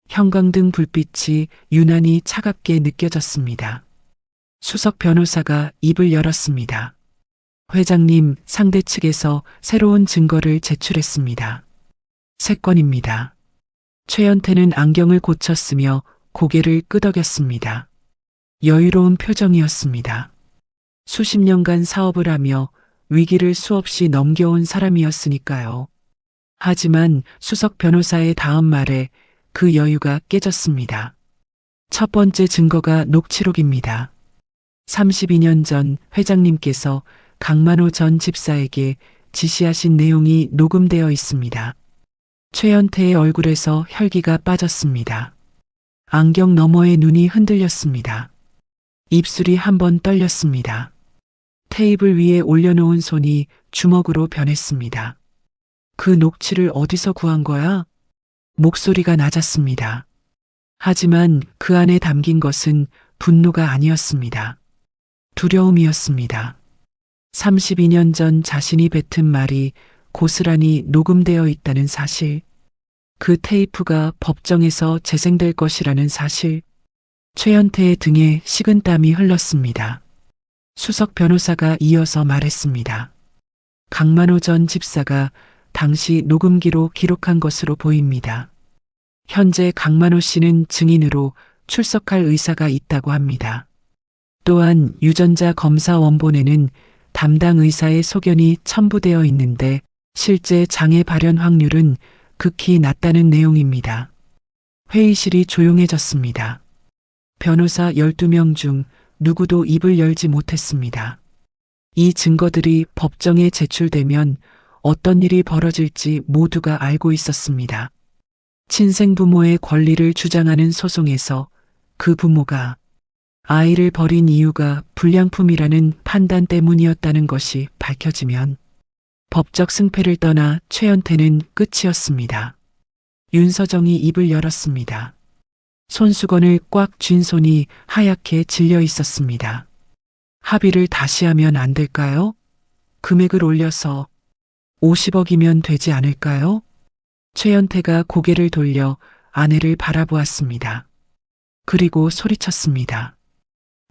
형광등 불빛이 유난히 차갑게 느껴졌습니다. 수석 변호사가 입을 열었습니다. 회장님, 상대 측에서 새로운 증거를 제출했습니다. 3건입니다. 최연태는 안경을 고쳤으며 고개를 끄덕였습니다. 여유로운 표정이었습니다. 수십 년간 사업을 하며 위기를 수없이 넘겨온 사람이었으니까요. 하지만 수석 변호사의 다음 말에 그 여유가 깨졌습니다. 첫 번째 증거가 녹취록입니다. 32년 전 회장님께서 강만호 전 집사에게 지시하신 내용이 녹음되어 있습니다. 최연태의 얼굴에서 혈기가 빠졌습니다. 안경 너머의 눈이 흔들렸습니다. 입술이 한번 떨렸습니다. 테이블 위에 올려놓은 손이 주먹으로 변했습니다. 그 녹취를 어디서 구한 거야? 목소리가 낮았습니다. 하지만 그 안에 담긴 것은 분노가 아니었습니다. 두려움이었습니다. 32년 전 자신이 뱉은 말이 고스란히 녹음되어 있다는 사실, 그 테이프가 법정에서 재생될 것이라는 사실, 최연태의 등에 식은땀이 흘렀습니다. 수석 변호사가 이어서 말했습니다. 강만호 전 집사가 당시 녹음기로 기록한 것으로 보입니다. 현재 강만호 씨는 증인으로 출석할 의사가 있다고 합니다. 또한 유전자 검사 원본에는 담당 의사의 소견이 첨부되어 있는데 실제 장애 발현 확률은 극히 낮다는 내용입니다. 회의실이 조용해졌습니다. 변호사 12명 중 누구도 입을 열지 못했습니다. 이 증거들이 법정에 제출되면 어떤 일이 벌어질지 모두가 알고 있었습니다. 친생 부모의 권리를 주장하는 소송에서 그 부모가 아이를 버린 이유가 불량품이라는 판단 때문이었다는 것이 밝혀지면 법적 승패를 떠나 최연태는 끝이었습니다. 윤서정이 입을 열었습니다. 손수건을 꽉 쥔 손이 하얗게 질려 있었습니다. 합의를 다시 하면 안 될까요? 금액을 올려서 50억이면 되지 않을까요? 최연태가 고개를 돌려 아내를 바라보았습니다. 그리고 소리쳤습니다.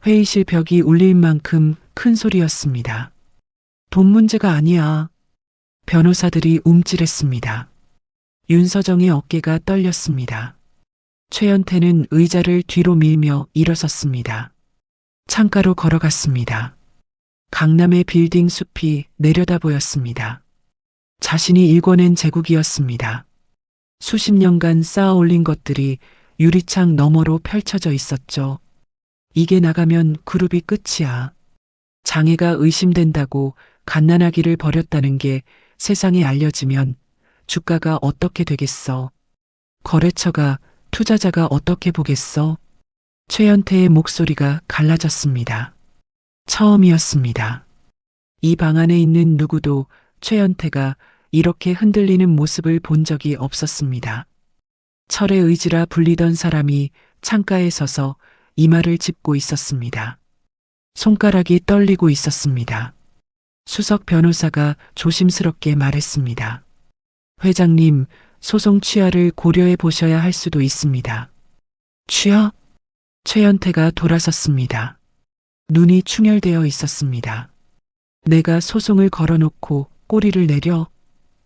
회의실 벽이 울릴 만큼 큰 소리였습니다. 돈 문제가 아니야. 변호사들이 움찔했습니다. 윤서정의 어깨가 떨렸습니다. 최연태는 의자를 뒤로 밀며 일어섰습니다. 창가로 걸어갔습니다. 강남의 빌딩 숲이 내려다 보였습니다. 자신이 일궈낸 제국이었습니다. 수십 년간 쌓아 올린 것들이 유리창 너머로 펼쳐져 있었죠. 이게 나가면 그룹이 끝이야. 장애가 의심된다고 갓난아기를 버렸다는 게 세상에 알려지면 주가가 어떻게 되겠어? 거래처가, 투자자가 어떻게 보겠어? 최연태의 목소리가 갈라졌습니다. 처음이었습니다. 이 방 안에 있는 누구도 최연태가 이렇게 흔들리는 모습을 본 적이 없었습니다. 철의 의지라 불리던 사람이 창가에 서서 이마를 짚고 있었습니다. 손가락이 떨리고 있었습니다. 수석 변호사가 조심스럽게 말했습니다. 회장님, 소송 취하를 고려해 보셔야 할 수도 있습니다. 취하? 최연태가 돌아섰습니다. 눈이 충혈되어 있었습니다. 내가 소송을 걸어놓고 꼬리를 내려?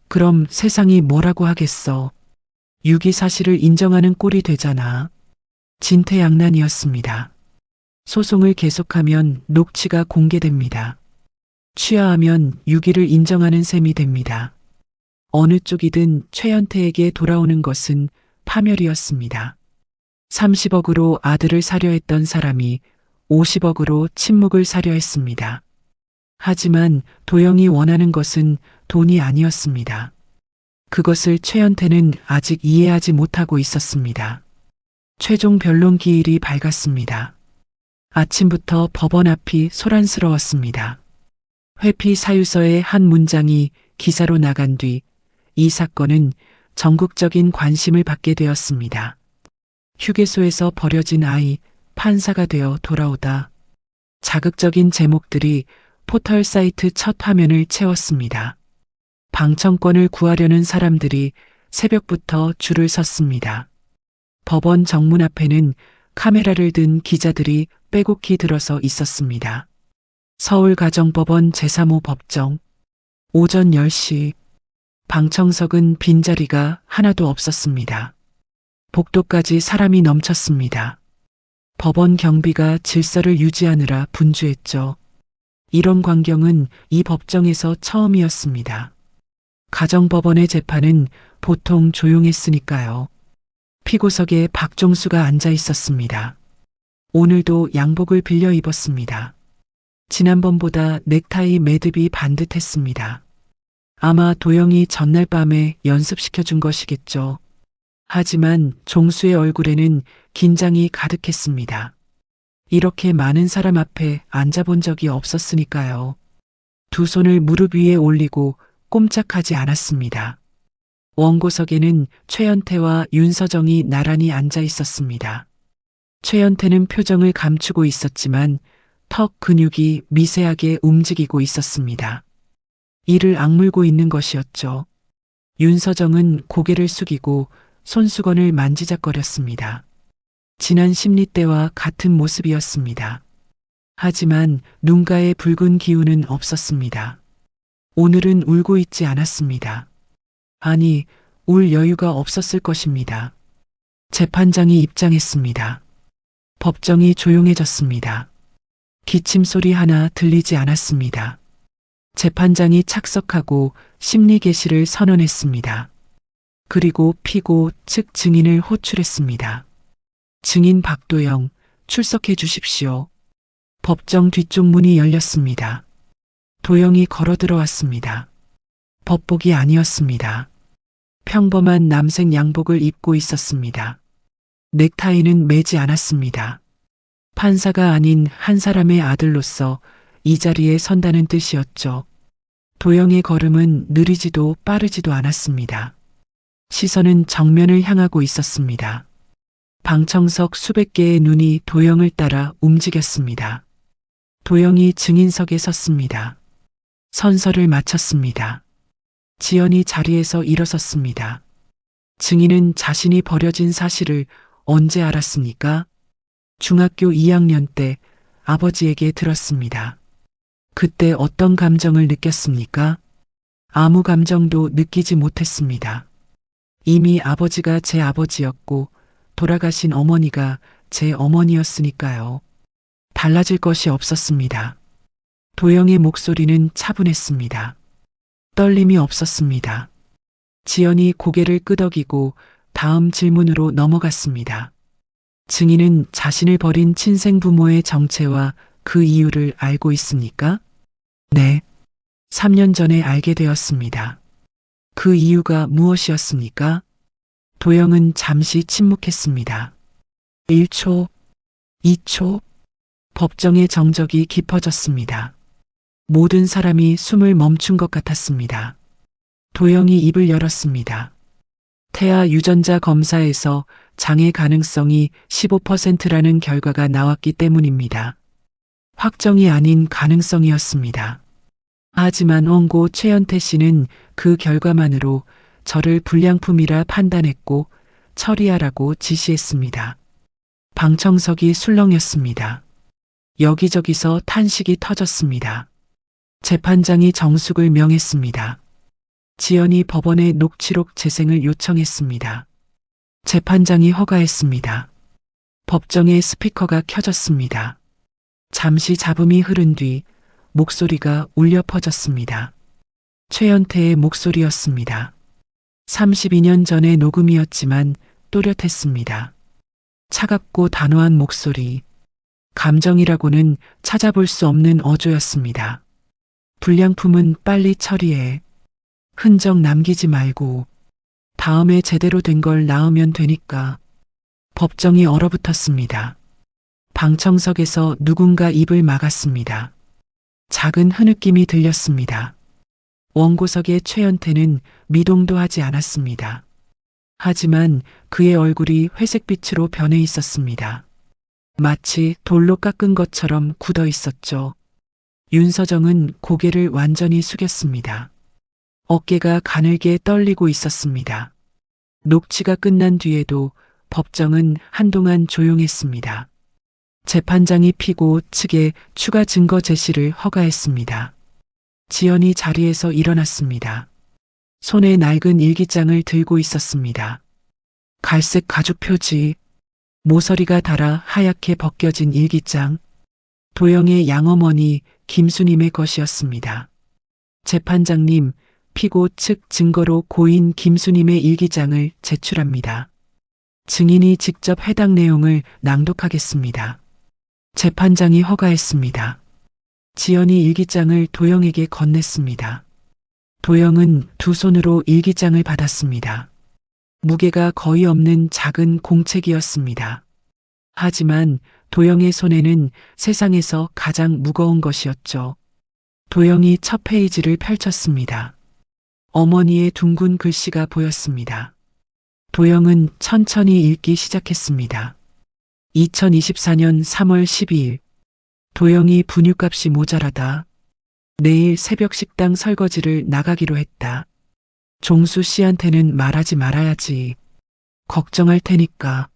그럼 세상이 뭐라고 하겠어? 유기 사실을 인정하는 꼴이 되잖아. 진퇴양난이었습니다. 소송을 계속하면 녹취가 공개됩니다. 취하하면 유기를 인정하는 셈이 됩니다. 어느 쪽이든 최연태에게 돌아오는 것은 파멸이었습니다. 30억으로 아들을 사려 했던 사람이 50억으로 침묵을 사려 했습니다. 하지만 도영이 원하는 것은 돈이 아니었습니다. 그것을 최연태는 아직 이해하지 못하고 있었습니다. 최종 변론 기일이 밝았습니다. 아침부터 법원 앞이 소란스러웠습니다. 회피 사유서의 한 문장이 기사로 나간 뒤 이 사건은 전국적인 관심을 받게 되었습니다. 휴게소에서 버려진 아이, 판사가 되어 돌아오다. 자극적인 제목들이 포털 사이트 첫 화면을 채웠습니다. 방청권을 구하려는 사람들이 새벽부터 줄을 섰습니다. 법원 정문 앞에는 카메라를 든 기자들이 빼곡히 들어서 있었습니다. 서울가정법원 제3호 법정. 오전 10시. 방청석은 빈자리가 하나도 없었습니다. 복도까지 사람이 넘쳤습니다. 법원 경비가 질서를 유지하느라 분주했죠. 이런 광경은 이 법정에서 처음이었습니다. 가정법원의 재판은 보통 조용했으니까요. 피고석에 박종수가 앉아 있었습니다. 오늘도 양복을 빌려 입었습니다. 지난번보다 넥타이 매듭이 반듯했습니다. 아마 도영이 전날 밤에 연습시켜준 것이겠죠. 하지만 종수의 얼굴에는 긴장이 가득했습니다. 이렇게 많은 사람 앞에 앉아본 적이 없었으니까요. 두 손을 무릎 위에 올리고 꼼짝하지 않았습니다. 원고석에는 최연태와 윤서정이 나란히 앉아 있었습니다. 최연태는 표정을 감추고 있었지만 턱 근육이 미세하게 움직이고 있었습니다. 이를 악물고 있는 것이었죠. 윤서정은 고개를 숙이고 손수건을 만지작거렸습니다. 지난 심리 때와 같은 모습이었습니다. 하지만 눈가에 붉은 기운은 없었습니다. 오늘은 울고 있지 않았습니다. 아니, 울 여유가 없었을 것입니다. 재판장이 입장했습니다. 법정이 조용해졌습니다. 기침 소리 하나 들리지 않았습니다. 재판장이 착석하고 심리 개시를 선언했습니다. 그리고 피고 측 증인을 호출했습니다. 증인 박도영, 출석해 주십시오. 법정 뒤쪽 문이 열렸습니다. 도영이 걸어 들어왔습니다. 법복이 아니었습니다. 평범한 남색 양복을 입고 있었습니다. 넥타이는 매지 않았습니다. 판사가 아닌 한 사람의 아들로서 이 자리에 선다는 뜻이었죠. 도영의 걸음은 느리지도 빠르지도 않았습니다. 시선은 정면을 향하고 있었습니다. 방청석 수백 개의 눈이 도영을 따라 움직였습니다. 도영이 증인석에 섰습니다. 선서를 마쳤습니다. 지연이 자리에서 일어섰습니다. 증인은 자신이 버려진 사실을 언제 알았습니까? 중학교 2학년 때 아버지에게 들었습니다. 그때 어떤 감정을 느꼈습니까? 아무 감정도 느끼지 못했습니다. 이미 아버지가 제 아버지였고 돌아가신 어머니가 제 어머니였으니까요. 달라질 것이 없었습니다. 도영의 목소리는 차분했습니다. 떨림이 없었습니다. 지연이 고개를 끄덕이고 다음 질문으로 넘어갔습니다. 증인은 자신을 버린 친생 부모의 정체와 그 이유를 알고 있습니까? 네. 3년 전에 알게 되었습니다. 그 이유가 무엇이었습니까? 도영은 잠시 침묵했습니다. 1초, 2초, 법정의 정적이 깊어졌습니다. 모든 사람이 숨을 멈춘 것 같았습니다. 도영이 입을 열었습니다. 태아 유전자 검사에서 장애 가능성이 15%라는 결과가 나왔기 때문입니다. 확정이 아닌 가능성이었습니다. 하지만 원고 최연태 씨는 그 결과만으로 저를 불량품이라 판단했고 처리하라고 지시했습니다. 방청석이 술렁였습니다. 여기저기서 탄식이 터졌습니다. 재판장이 정숙을 명했습니다. 지연이 법원에 녹취록 재생을 요청했습니다. 재판장이 허가했습니다. 법정의 스피커가 켜졌습니다. 잠시 잡음이 흐른 뒤 목소리가 울려 퍼졌습니다. 최연태의 목소리였습니다. 32년 전의 녹음이었지만 또렷했습니다. 차갑고 단호한 목소리. 감정이라고는 찾아볼 수 없는 어조였습니다. 불량품은 빨리 처리해. 흔적 남기지 말고. 다음에 제대로 된 걸 낳으면 되니까. 법정이 얼어붙었습니다. 방청석에서 누군가 입을 막았습니다. 작은 흐느낌이 들렸습니다. 원고석의 최연태는 미동도 하지 않았습니다. 하지만 그의 얼굴이 회색빛으로 변해 있었습니다. 마치 돌로 깎은 것처럼 굳어 있었죠. 윤서정은 고개를 완전히 숙였습니다. 어깨가 가늘게 떨리고 있었습니다. 녹취가 끝난 뒤에도 법정은 한동안 조용했습니다. 재판장이 피고 측에 추가 증거 제시를 허가했습니다. 지연이 자리에서 일어났습니다. 손에 낡은 일기장을 들고 있었습니다. 갈색 가죽 표지, 모서리가 닳아 하얗게 벗겨진 일기장, 도영의 양어머니 김수님의 것이었습니다. 재판장님, 피고 측 증거로 고인 김수님의 일기장을 제출합니다. 증인이 직접 해당 내용을 낭독하겠습니다. 재판장이 허가했습니다. 지연이 일기장을 도영에게 건넸습니다. 도영은 두 손으로 일기장을 받았습니다. 무게가 거의 없는 작은 공책이었습니다. 하지만 도영의 손에는 세상에서 가장 무거운 것이었죠. 도영이 첫 페이지를 펼쳤습니다. 어머니의 둥근 글씨가 보였습니다. 도영은 천천히 읽기 시작했습니다. 2024년 3월 12일. 도영이 분유값이 모자라다. 내일 새벽 식당 설거지를 나가기로 했다. 종수 씨한테는 말하지 말아야지. 걱정할 테니까.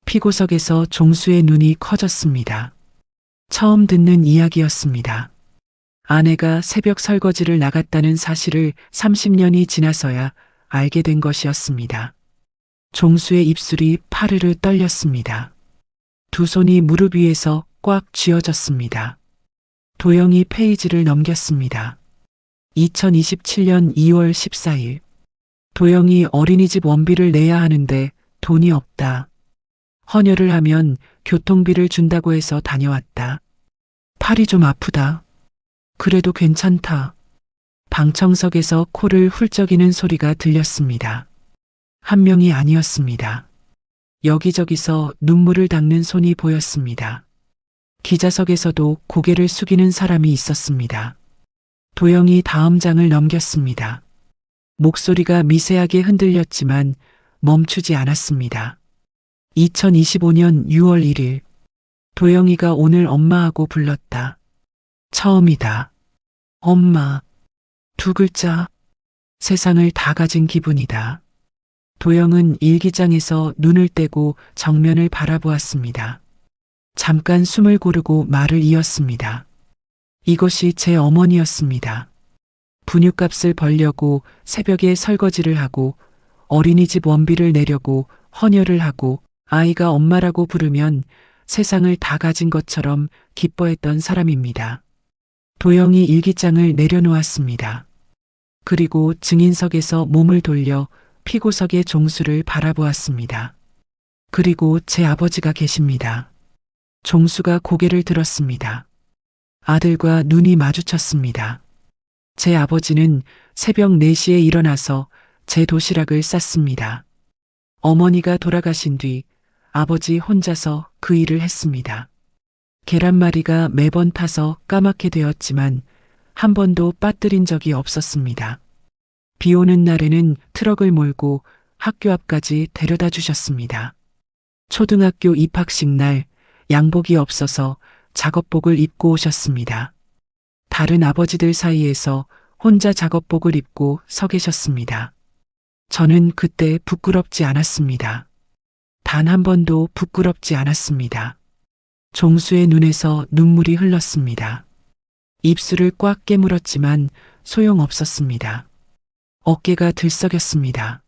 피고석에서 종수의 눈이 커졌습니다. 처음 듣는 이야기였습니다. 아내가 새벽 설거지를 나갔다는 사실을 30년이 지나서야 알게 된 것이었습니다. 종수의 입술이 파르르 떨렸습니다. 두 손이 무릎 위에서 꽉 쥐어졌습니다. 도영이 페이지를 넘겼습니다. 2027년 2월 14일. 도영이 어린이집 원비를 내야 하는데 돈이 없다. 헌혈을 하면 교통비를 준다고 해서 다녀왔다. 팔이 좀 아프다. 그래도 괜찮다. 방청석에서 코를 훌쩍이는 소리가 들렸습니다. 한 명이 아니었습니다. 여기저기서 눈물을 닦는 손이 보였습니다. 기자석에서도 고개를 숙이는 사람이 있었습니다. 도영이 다음 장을 넘겼습니다. 목소리가 미세하게 흔들렸지만 멈추지 않았습니다. 2025년 6월 1일. 도영이가 오늘 엄마하고 불렀다. 처음이다. 엄마. 두 글자. 세상을 다 가진 기분이다. 도영은 일기장에서 눈을 떼고 정면을 바라보았습니다. 잠깐 숨을 고르고 말을 이었습니다. 이것이 제 어머니였습니다. 분유값을 벌려고 새벽에 설거지를 하고 어린이집 원비를 내려고 헌혈을 하고 아이가 엄마라고 부르면 세상을 다 가진 것처럼 기뻐했던 사람입니다. 도영이 일기장을 내려놓았습니다. 그리고 증인석에서 몸을 돌려 피고석의 종수를 바라보았습니다. 그리고 제 아버지가 계십니다. 종수가 고개를 들었습니다. 아들과 눈이 마주쳤습니다. 제 아버지는 새벽 4시에 일어나서 제 도시락을 쌌습니다. 어머니가 돌아가신 뒤 아버지 혼자서 그 일을 했습니다. 계란말이가 매번 타서 까맣게 되었지만 한 번도 빠뜨린 적이 없었습니다. 비 오는 날에는 트럭을 몰고 학교 앞까지 데려다 주셨습니다. 초등학교 입학식 날 양복이 없어서 작업복을 입고 오셨습니다. 다른 아버지들 사이에서 혼자 작업복을 입고 서 계셨습니다. 저는 그때 부끄럽지 않았습니다. 단 한 번도 부끄럽지 않았습니다. 종수의 눈에서 눈물이 흘렀습니다. 입술을 꽉 깨물었지만 소용없었습니다. 어깨가 들썩였습니다.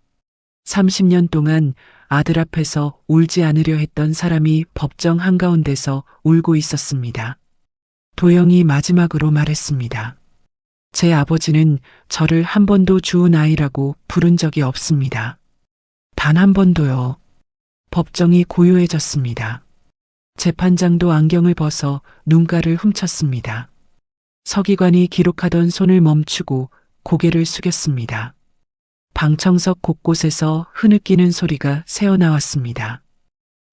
30년 동안 아들 앞에서 울지 않으려 했던 사람이 법정 한가운데서 울고 있었습니다. 도영이 마지막으로 말했습니다. 제 아버지는 저를 한 번도 주운 아이라고 부른 적이 없습니다. 단 한 번도요. 법정이 고요해졌습니다. 재판장도 안경을 벗어 눈가를 훔쳤습니다. 서기관이 기록하던 손을 멈추고 고개를 숙였습니다. 방청석 곳곳에서 흐느끼는 소리가 새어나왔습니다.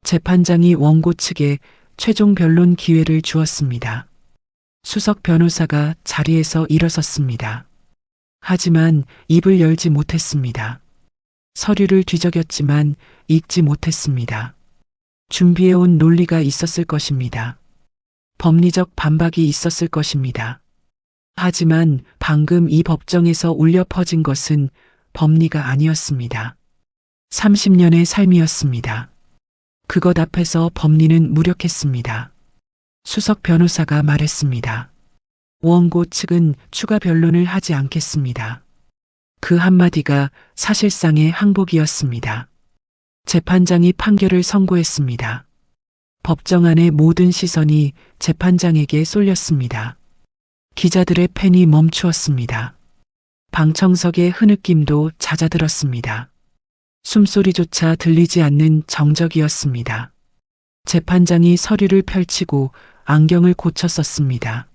재판장이 원고 측에 최종 변론 기회를 주었습니다. 수석 변호사가 자리에서 일어섰습니다. 하지만 입을 열지 못했습니다. 서류를 뒤적였지만 읽지 못했습니다. 준비해온 논리가 있었을 것입니다. 법리적 반박이 있었을 것입니다. 하지만 방금 이 법정에서 울려 퍼진 것은 법리가 아니었습니다. 30년의 삶이었습니다. 그것 앞에서 법리는 무력했습니다. 수석 변호사가 말했습니다. 원고 측은 추가 변론을 하지 않겠습니다. 그 한마디가 사실상의 항복이었습니다. 재판장이 판결을 선고했습니다. 법정 안의 모든 시선이 재판장에게 쏠렸습니다. 기자들의 펜이 멈추었습니다. 방청석의 흐느낌도 잦아들었습니다. 숨소리조차 들리지 않는 정적이었습니다. 재판장이 서류를 펼치고 안경을 고쳐 썼습니다.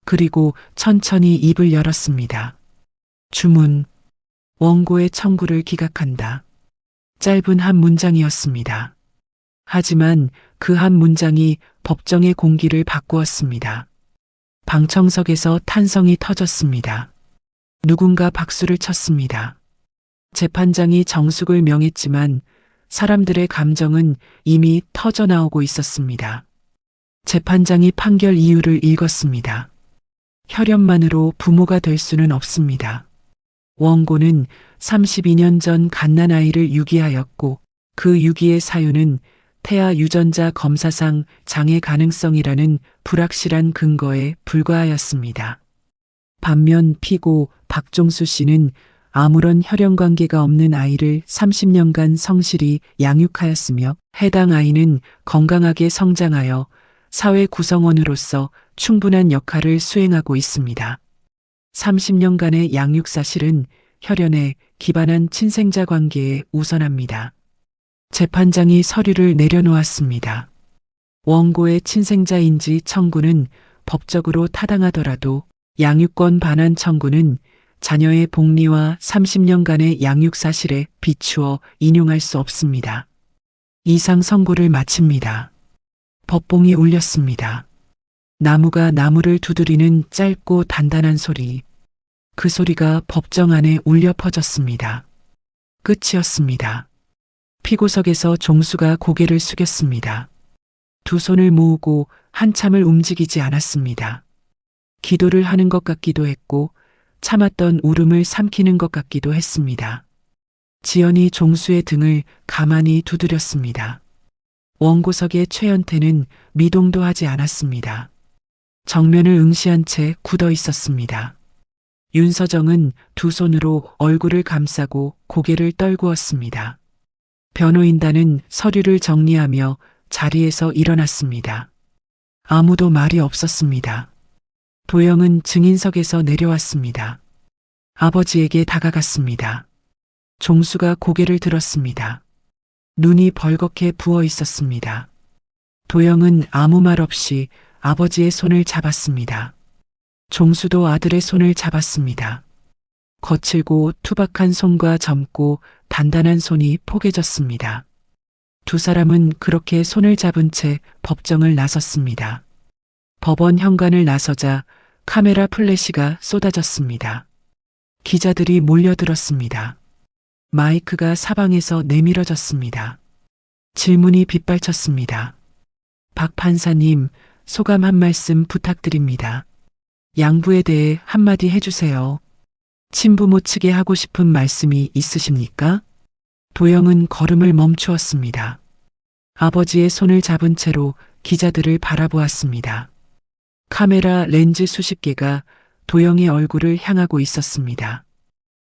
그리고 천천히 입을 열었습니다. 주문. 원고의 청구를 기각한다. 짧은 한 문장이었습니다. 하지만 그 한 문장이 법정의 공기를 바꾸었습니다. 방청석에서 탄성이 터졌습니다. 누군가 박수를 쳤습니다. 재판장이 정숙을 명했지만 사람들의 감정은 이미 터져나오고 있었습니다. 재판장이 판결 이유를 읽었습니다. 혈연만으로 부모가 될 수는 없습니다. 원고는 32년 전 갓난아이를 유기하였고 그 유기의 사유는 태아 유전자 검사상 장애 가능성이라는 불확실한 근거에 불과하였습니다. 반면 피고 박종수 씨는 아무런 혈연관계가 없는 아이를 30년간 성실히 양육하였으며 해당 아이는 건강하게 성장하여 사회 구성원으로서 충분한 역할을 수행하고 있습니다. 30년간의 양육 사실은 혈연에 기반한 친생자 관계에 우선합니다. 재판장이 서류를 내려놓았습니다. 원고의 친생자인지 청구는 법적으로 타당하더라도 양육권 반환 청구는 자녀의 복리와 30년간의 양육 사실에 비추어 인용할 수 없습니다. 이상 선고를 마칩니다. 법봉이 울렸습니다. 나무가 나무를 두드리는 짧고 단단한 소리. 그 소리가 법정 안에 울려 퍼졌습니다. 끝이었습니다. 피고석에서 종수가 고개를 숙였습니다. 두 손을 모으고 한참을 움직이지 않았습니다. 기도를 하는 것 같기도 했고 참았던 울음을 삼키는 것 같기도 했습니다. 지연이 종수의 등을 가만히 두드렸습니다. 원고석의 최연태는 미동도 하지 않았습니다. 정면을 응시한 채 굳어 있었습니다. 윤서정은 두 손으로 얼굴을 감싸고 고개를 떨구었습니다. 변호인단은 서류를 정리하며 자리에서 일어났습니다. 아무도 말이 없었습니다. 도영은 증인석에서 내려왔습니다. 아버지에게 다가갔습니다. 종수가 고개를 들었습니다. 눈이 벌겋게 부어 있었습니다. 도영은 아무 말 없이 아버지의 손을 잡았습니다. 종수도 아들의 손을 잡았습니다. 거칠고 투박한 손과 젊고 단단한 손이 포개졌습니다. 두 사람은 그렇게 손을 잡은 채 법정을 나섰습니다. 법원 현관을 나서자 카메라 플래시가 쏟아졌습니다. 기자들이 몰려들었습니다. 마이크가 사방에서 내밀어졌습니다. 질문이 빗발쳤습니다. 박 판사님, 소감 한 말씀 부탁드립니다. 양부에 대해 한마디 해주세요. 친부모 측에 하고 싶은 말씀이 있으십니까? 도영은 걸음을 멈추었습니다. 아버지의 손을 잡은 채로 기자들을 바라보았습니다. 카메라 렌즈 수십 개가 도영의 얼굴을 향하고 있었습니다.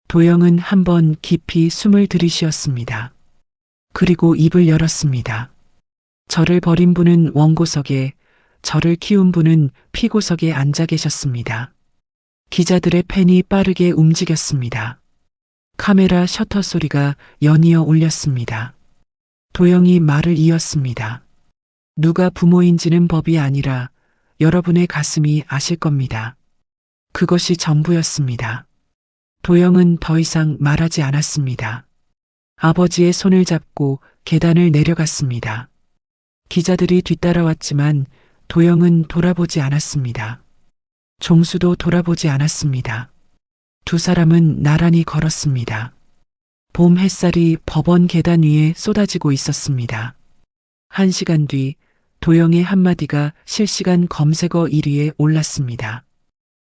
도영은 한번 깊이 숨을 들이쉬었습니다. 그리고 입을 열었습니다. 저를 버린 분은 원고석에, 저를 키운 분은 피고석에 앉아 계셨습니다. 기자들의 펜이 빠르게 움직였습니다. 카메라 셔터 소리가 연이어 울렸습니다. 도영이 말을 이었습니다. 누가 부모인지는 법이 아니라 여러분의 가슴이 아실 겁니다. 그것이 전부였습니다. 도영은 더 이상 말하지 않았습니다. 아버지의 손을 잡고 계단을 내려갔습니다. 기자들이 뒤따라왔지만 도영은 돌아보지 않았습니다. 종수도 돌아보지 않았습니다. 두 사람은 나란히 걸었습니다. 봄 햇살이 법원 계단 위에 쏟아지고 있었습니다. 1시간 뒤 도영의 한마디가 실시간 검색어 1위에 올랐습니다.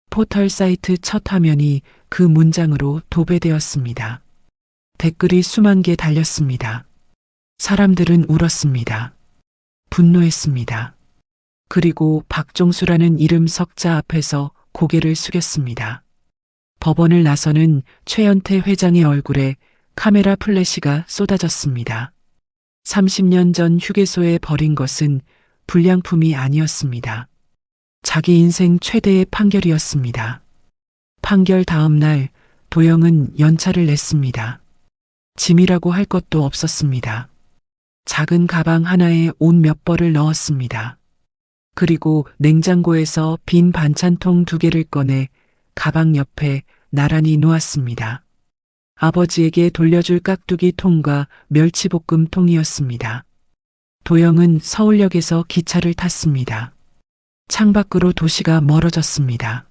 포털 사이트 첫 화면이 그 문장으로 도배되었습니다. 댓글이 수만 개 달렸습니다. 사람들은 울었습니다. 분노했습니다. 그리고 박종수라는 이름 석자 앞에서 고개를 숙였습니다. 법원을 나서는 최연태 회장의 얼굴에 카메라 플래시가 쏟아졌습니다. 30년 전 휴게소에 버린 것은 불량품이 아니었습니다. 자기 인생 최대의 판결이었습니다. 판결 다음 날 도영은 연차를 냈습니다. 짐이라고 할 것도 없었습니다. 작은 가방 하나에 옷 몇 벌을 넣었습니다. 그리고 냉장고에서 빈 반찬통 2개를 꺼내 가방 옆에 나란히 놓았습니다. 아버지에게 돌려줄 깍두기 통과 멸치볶음 통이었습니다. 도영은 서울역에서 기차를 탔습니다. 창밖으로 도시가 멀어졌습니다.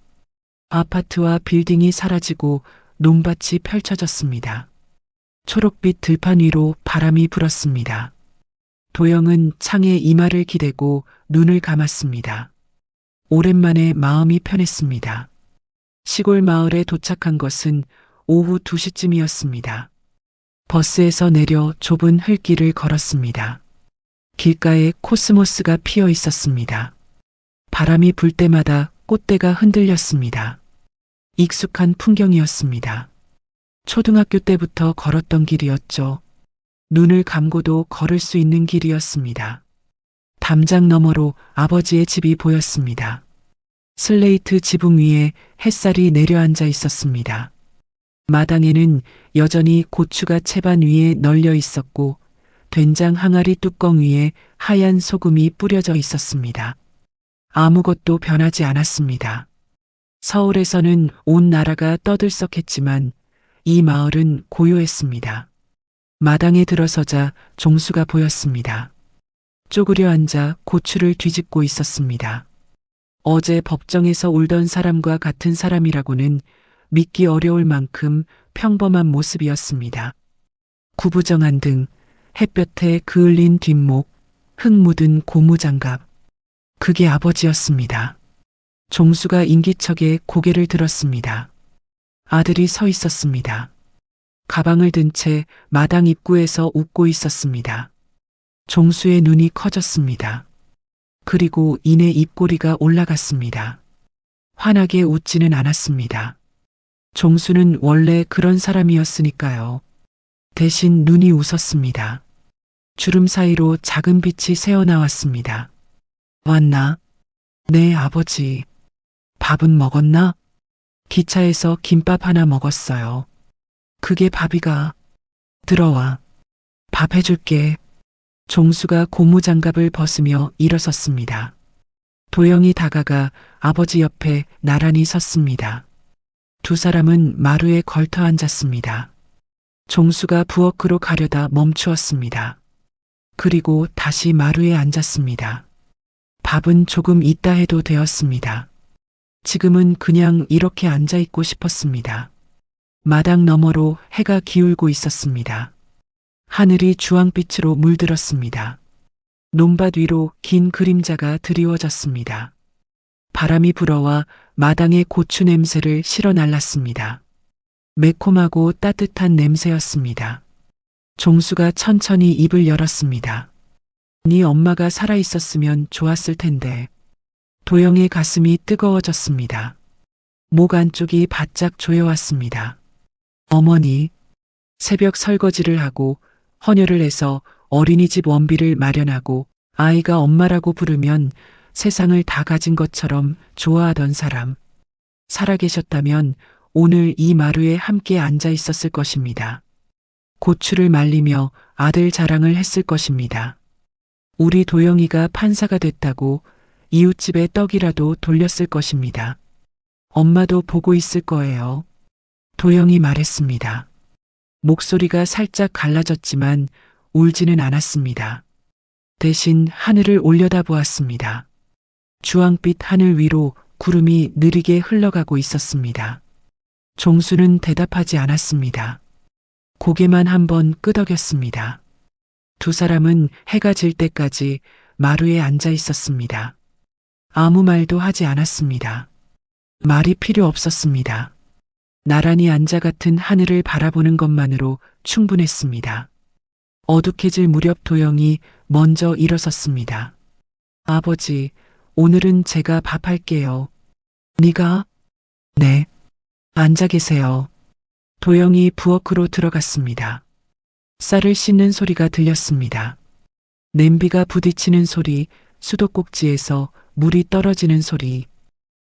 아파트와 빌딩이 사라지고 논밭이 펼쳐졌습니다. 초록빛 들판 위로 바람이 불었습니다. 도영은 창에 이마를 기대고 눈을 감았습니다. 오랜만에 마음이 편했습니다. 시골 마을에 도착한 것은 오후 2시쯤이었습니다. 버스에서 내려 좁은 흙길을 걸었습니다. 길가에 코스모스가 피어 있었습니다. 바람이 불 때마다 꽃대가 흔들렸습니다. 익숙한 풍경이었습니다. 초등학교 때부터 걸었던 길이었죠. 눈을 감고도 걸을 수 있는 길이었습니다. 담장 너머로 아버지의 집이 보였습니다. 슬레이트 지붕 위에 햇살이 내려앉아 있었습니다. 마당에는 여전히 고추가 채반 위에 널려 있었고 된장 항아리 뚜껑 위에 하얀 소금이 뿌려져 있었습니다. 아무것도 변하지 않았습니다. 서울에서는 온 나라가 떠들썩했지만 이 마을은 고요했습니다. 마당에 들어서자 종수가 보였습니다. 쪼그려 앉아 고추를 뒤집고 있었습니다. 어제 법정에서 울던 사람과 같은 사람이라고는 믿기 어려울 만큼 평범한 모습이었습니다. 구부정한 등, 햇볕에 그을린 뒷목, 흙 묻은 고무장갑. 그게 아버지였습니다. 종수가 인기척에 고개를 들었습니다. 아들이 서 있었습니다. 가방을 든 채 마당 입구에서 웃고 있었습니다. 종수의 눈이 커졌습니다. 그리고 이내 입꼬리가 올라갔습니다. 환하게 웃지는 않았습니다. 종수는 원래 그런 사람이었으니까요. 대신 눈이 웃었습니다. 주름 사이로 작은 빛이 새어나왔습니다. 왔나? 네, 아버지. 밥은 먹었나? 기차에서 김밥 하나 먹었어요. 그게 밥이가. 들어와. 밥 해줄게. 종수가 고무장갑을 벗으며 일어섰습니다. 도영이 다가가 아버지 옆에 나란히 섰습니다. 두 사람은 마루에 걸터 앉았습니다. 종수가 부엌으로 가려다 멈추었습니다. 그리고 다시 마루에 앉았습니다. 밥은 조금 이따 해도 되었습니다. 지금은 그냥 이렇게 앉아있고 싶었습니다. 마당 너머로 해가 기울고 있었습니다. 하늘이 주황빛으로 물들었습니다. 논밭 위로 긴 그림자가 드리워졌습니다. 바람이 불어와 마당의 고추 냄새를 실어 날랐습니다. 매콤하고 따뜻한 냄새였습니다. 종수가 천천히 입을 열었습니다. 네 엄마가 살아있었으면 좋았을 텐데. 도영의 가슴이 뜨거워졌습니다. 목 안쪽이 바짝 조여왔습니다. 어머니, 새벽 설거지를 하고 헌혈을 해서 어린이집 원비를 마련하고 아이가 엄마라고 부르면 세상을 다 가진 것처럼 좋아하던 사람. 살아계셨다면 오늘 이 마루에 함께 앉아 있었을 것입니다. 고추를 말리며 아들 자랑을 했을 것입니다. 우리 도영이가 판사가 됐다고 이웃집에 떡이라도 돌렸을 것입니다. 엄마도 보고 있을 거예요. 도영이 말했습니다. 목소리가 살짝 갈라졌지만 울지는 않았습니다. 대신 하늘을 올려다보았습니다. 주황빛 하늘 위로 구름이 느리게 흘러가고 있었습니다. 종수는 대답하지 않았습니다. 고개만 한번 끄덕였습니다. 두 사람은 해가 질 때까지 마루에 앉아 있었습니다. 아무 말도 하지 않았습니다. 말이 필요 없었습니다. 나란히 앉아 같은 하늘을 바라보는 것만으로 충분했습니다. 어둑해질 무렵 도영이 먼저 일어섰습니다. 아버지, 오늘은 제가 밥할게요. 네가? 네. 앉아 계세요. 도영이 부엌으로 들어갔습니다. 쌀을 씻는 소리가 들렸습니다. 냄비가 부딪히는 소리, 수도꼭지에서 물이 떨어지는 소리.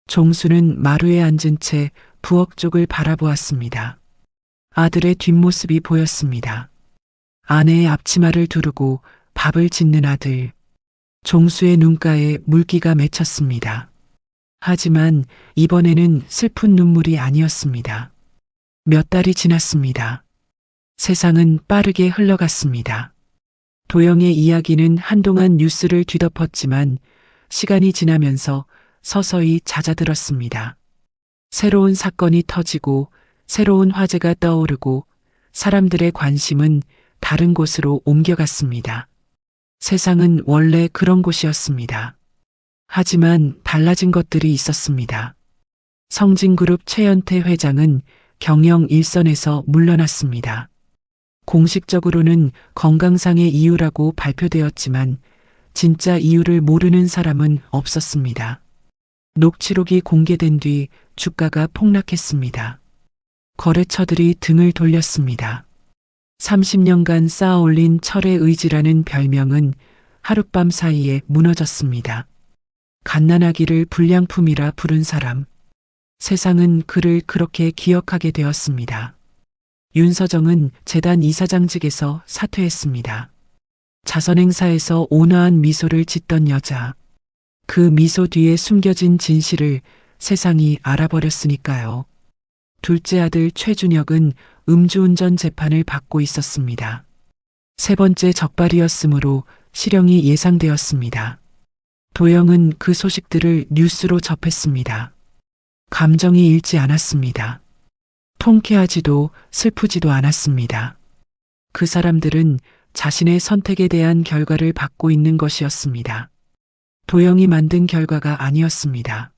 종수는 마루에 앉은 채 부엌 쪽을 바라보았습니다. 아들의 뒷모습이 보였습니다. 아내의 앞치마를 두르고 밥을 짓는 아들. 종수의 눈가에 물기가 맺혔습니다. 하지만 이번에는 슬픈 눈물이 아니었습니다. 몇 달이 지났습니다. 세상은 빠르게 흘러갔습니다. 도영의 이야기는 한동안 뉴스를 뒤덮었지만 시간이 지나면서 서서히 잦아들었습니다. 새로운 사건이 터지고 새로운 화제가 떠오르고 사람들의 관심은 다른 곳으로 옮겨갔습니다. 세상은 원래 그런 곳이었습니다. 하지만 달라진 것들이 있었습니다. 성진그룹 최연태 회장은 경영 일선에서 물러났습니다. 공식적으로는 건강상의 이유라고 발표되었지만 진짜 이유를 모르는 사람은 없었습니다. 녹취록이 공개된 뒤 주가가 폭락했습니다. 거래처들이 등을 돌렸습니다. 30년간 쌓아올린 철의 의지라는 별명은 하룻밤 사이에 무너졌습니다. 갓난아기를 불량품이라 부른 사람. 세상은 그를 그렇게 기억하게 되었습니다. 윤서정은 재단 이사장직에서 사퇴했습니다. 자선행사에서 온화한 미소를 짓던 여자. 그 미소 뒤에 숨겨진 진실을 세상이 알아버렸으니까요. 둘째 아들 최준혁은 음주운전 재판을 받고 있었습니다. 세 번째 적발이었으므로 실형이 예상되었습니다. 도영은 그 소식들을 뉴스로 접했습니다. 감정이 잃지 않았습니다. 통쾌하지도 슬프지도 않았습니다. 그 사람들은 자신의 선택에 대한 결과를 받고 있는 것이었습니다. 도영이 만든 결과가 아니었습니다.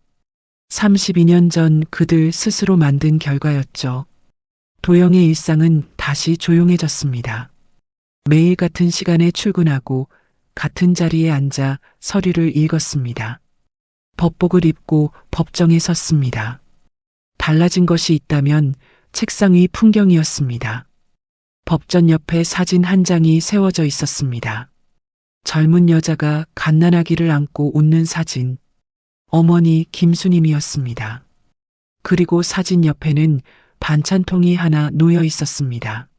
32년 전 그들 스스로 만든 결과였죠. 도영의 일상은 다시 조용해졌습니다. 매일 같은 시간에 출근하고 같은 자리에 앉아 서류를 읽었습니다. 법복을 입고 법정에 섰습니다. 달라진 것이 있다면 책상 위 풍경이었습니다. 법전 옆에 사진 한 장이 세워져 있었습니다. 젊은 여자가 갓난아기를 안고 웃는 사진. 어머니 김수님이었습니다. 그리고 사진 옆에는 반찬통이 하나 놓여 있었습니다.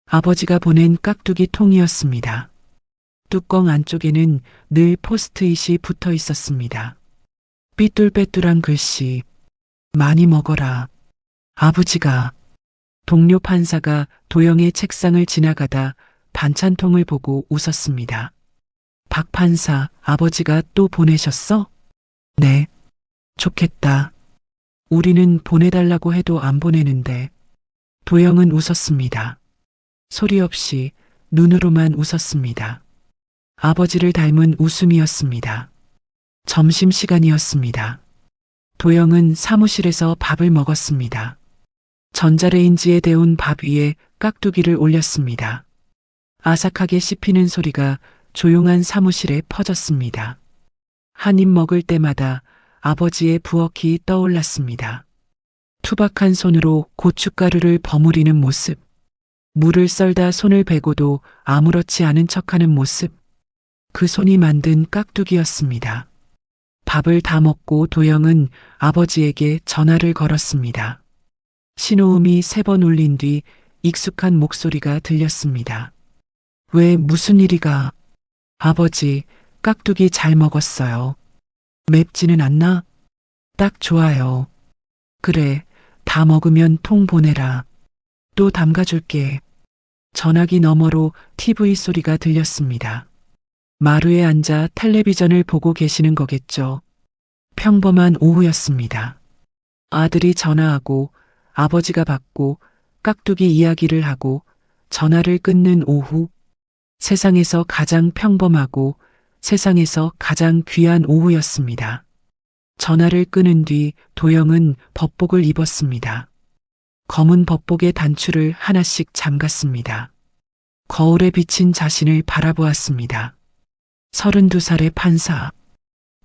아버지가 보낸 깍두기 통이었습니다. 뚜껑 안쪽에는 늘 포스트잇이 붙어 있었습니다. 삐뚤빼뚤한 글씨. 많이 먹어라. 아버지가. 동료 판사가 도영의 책상을 지나가다 반찬통을 보고 웃었습니다. 박 판사, 아버지가 또 보내셨어? 네. 좋겠다. 우리는 보내달라고 해도 안 보내는데. 도영은 웃었습니다. 소리 없이 눈으로만 웃었습니다. 아버지를 닮은 웃음이었습니다. 점심시간이었습니다. 도영은 사무실에서 밥을 먹었습니다. 전자레인지에 데운 밥 위에 깍두기를 올렸습니다. 아삭하게 씹히는 소리가 조용한 사무실에 퍼졌습니다. 한 입 먹을 때마다 아버지의 부엌이 떠올랐습니다. 투박한 손으로 고춧가루를 버무리는 모습, 물을 썰다 손을 베고도 아무렇지 않은 척하는 모습, 그 손이 만든 깍두기였습니다. 밥을 다 먹고 도영은 아버지에게 전화를 걸었습니다. 신호음이 3번 울린 뒤 익숙한 목소리가 들렸습니다. 왜 무슨 일이가? 아버지, 깍두기 잘 먹었어요. 맵지는 않나? 딱 좋아요. 그래, 다 먹으면 통 보내라. 또 담가줄게. 전화기 너머로 TV 소리가 들렸습니다. 마루에 앉아 텔레비전을 보고 계시는 거겠죠. 평범한 오후였습니다. 아들이 전화하고 아버지가 받고 깍두기 이야기를 하고 전화를 끊는 오후. 세상에서 가장 평범하고 세상에서 가장 귀한 오후였습니다. 전화를 끊은 뒤 도영은 법복을 입었습니다. 검은 법복의 단추를 하나씩 잠갔습니다. 거울에 비친 자신을 바라보았습니다. 32살의 판사.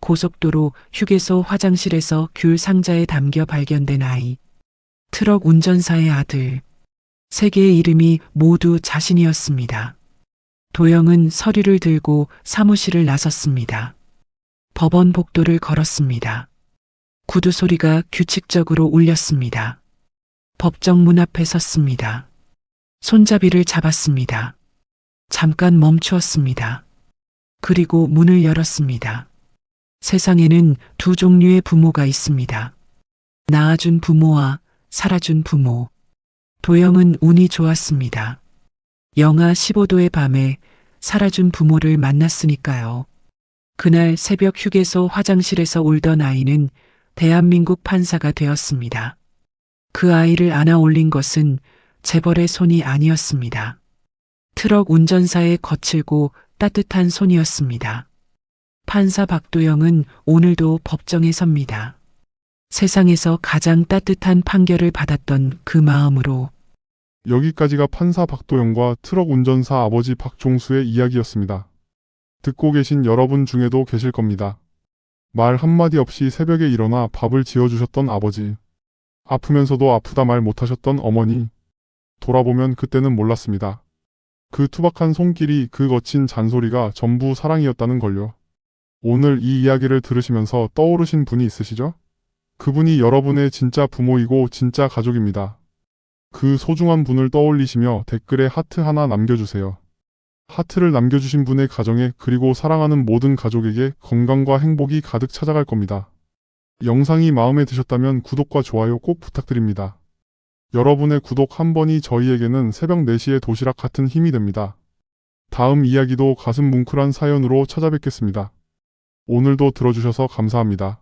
고속도로 휴게소 화장실에서 귤 상자에 담겨 발견된 아이. 트럭 운전사의 아들. 세 개의 이름이 모두 자신이었습니다. 도영은 서류를 들고 사무실을 나섰습니다. 법원 복도를 걸었습니다. 구두 소리가 규칙적으로 울렸습니다. 법정 문 앞에 섰습니다. 손잡이를 잡았습니다. 잠깐 멈추었습니다. 그리고 문을 열었습니다. 세상에는 두 종류의 부모가 있습니다. 낳아준 부모와 살아준 부모. 도영은 운이 좋았습니다. 영하 15도의 밤에 살아준 부모를 만났으니까요. 그날 새벽 휴게소 화장실에서 울던 아이는 대한민국 판사가 되었습니다. 그 아이를 안아 올린 것은 재벌의 손이 아니었습니다. 트럭 운전사의 거칠고 따뜻한 손이었습니다. 판사 박도영은 오늘도 법정에 섭니다. 세상에서 가장 따뜻한 판결을 받았던 그 마음으로. 여기까지가 판사 박도영과 트럭 운전사 아버지 박종수의 이야기였습니다. 듣고 계신 여러분 중에도 계실 겁니다. 말 한마디 없이 새벽에 일어나 밥을 지어주셨던 아버지. 아프면서도 아프다 말 못하셨던 어머니. 돌아보면 그때는 몰랐습니다. 그 투박한 손길이, 그 거친 잔소리가 전부 사랑이었다는 걸요. 오늘 이 이야기를 들으시면서 떠오르신 분이 있으시죠? 그분이 여러분의 진짜 부모이고 진짜 가족입니다. 그 소중한 분을 떠올리시며 댓글에 하트 하나 남겨주세요. 하트를 남겨주신 분의 가정에, 그리고 사랑하는 모든 가족에게 건강과 행복이 가득 찾아갈 겁니다. 영상이 마음에 드셨다면 구독과 좋아요 꼭 부탁드립니다. 여러분의 구독 한 번이 저희에게는 새벽 4시의 도시락 같은 힘이 됩니다. 다음 이야기도 가슴 뭉클한 사연으로 찾아뵙겠습니다. 오늘도 들어주셔서 감사합니다.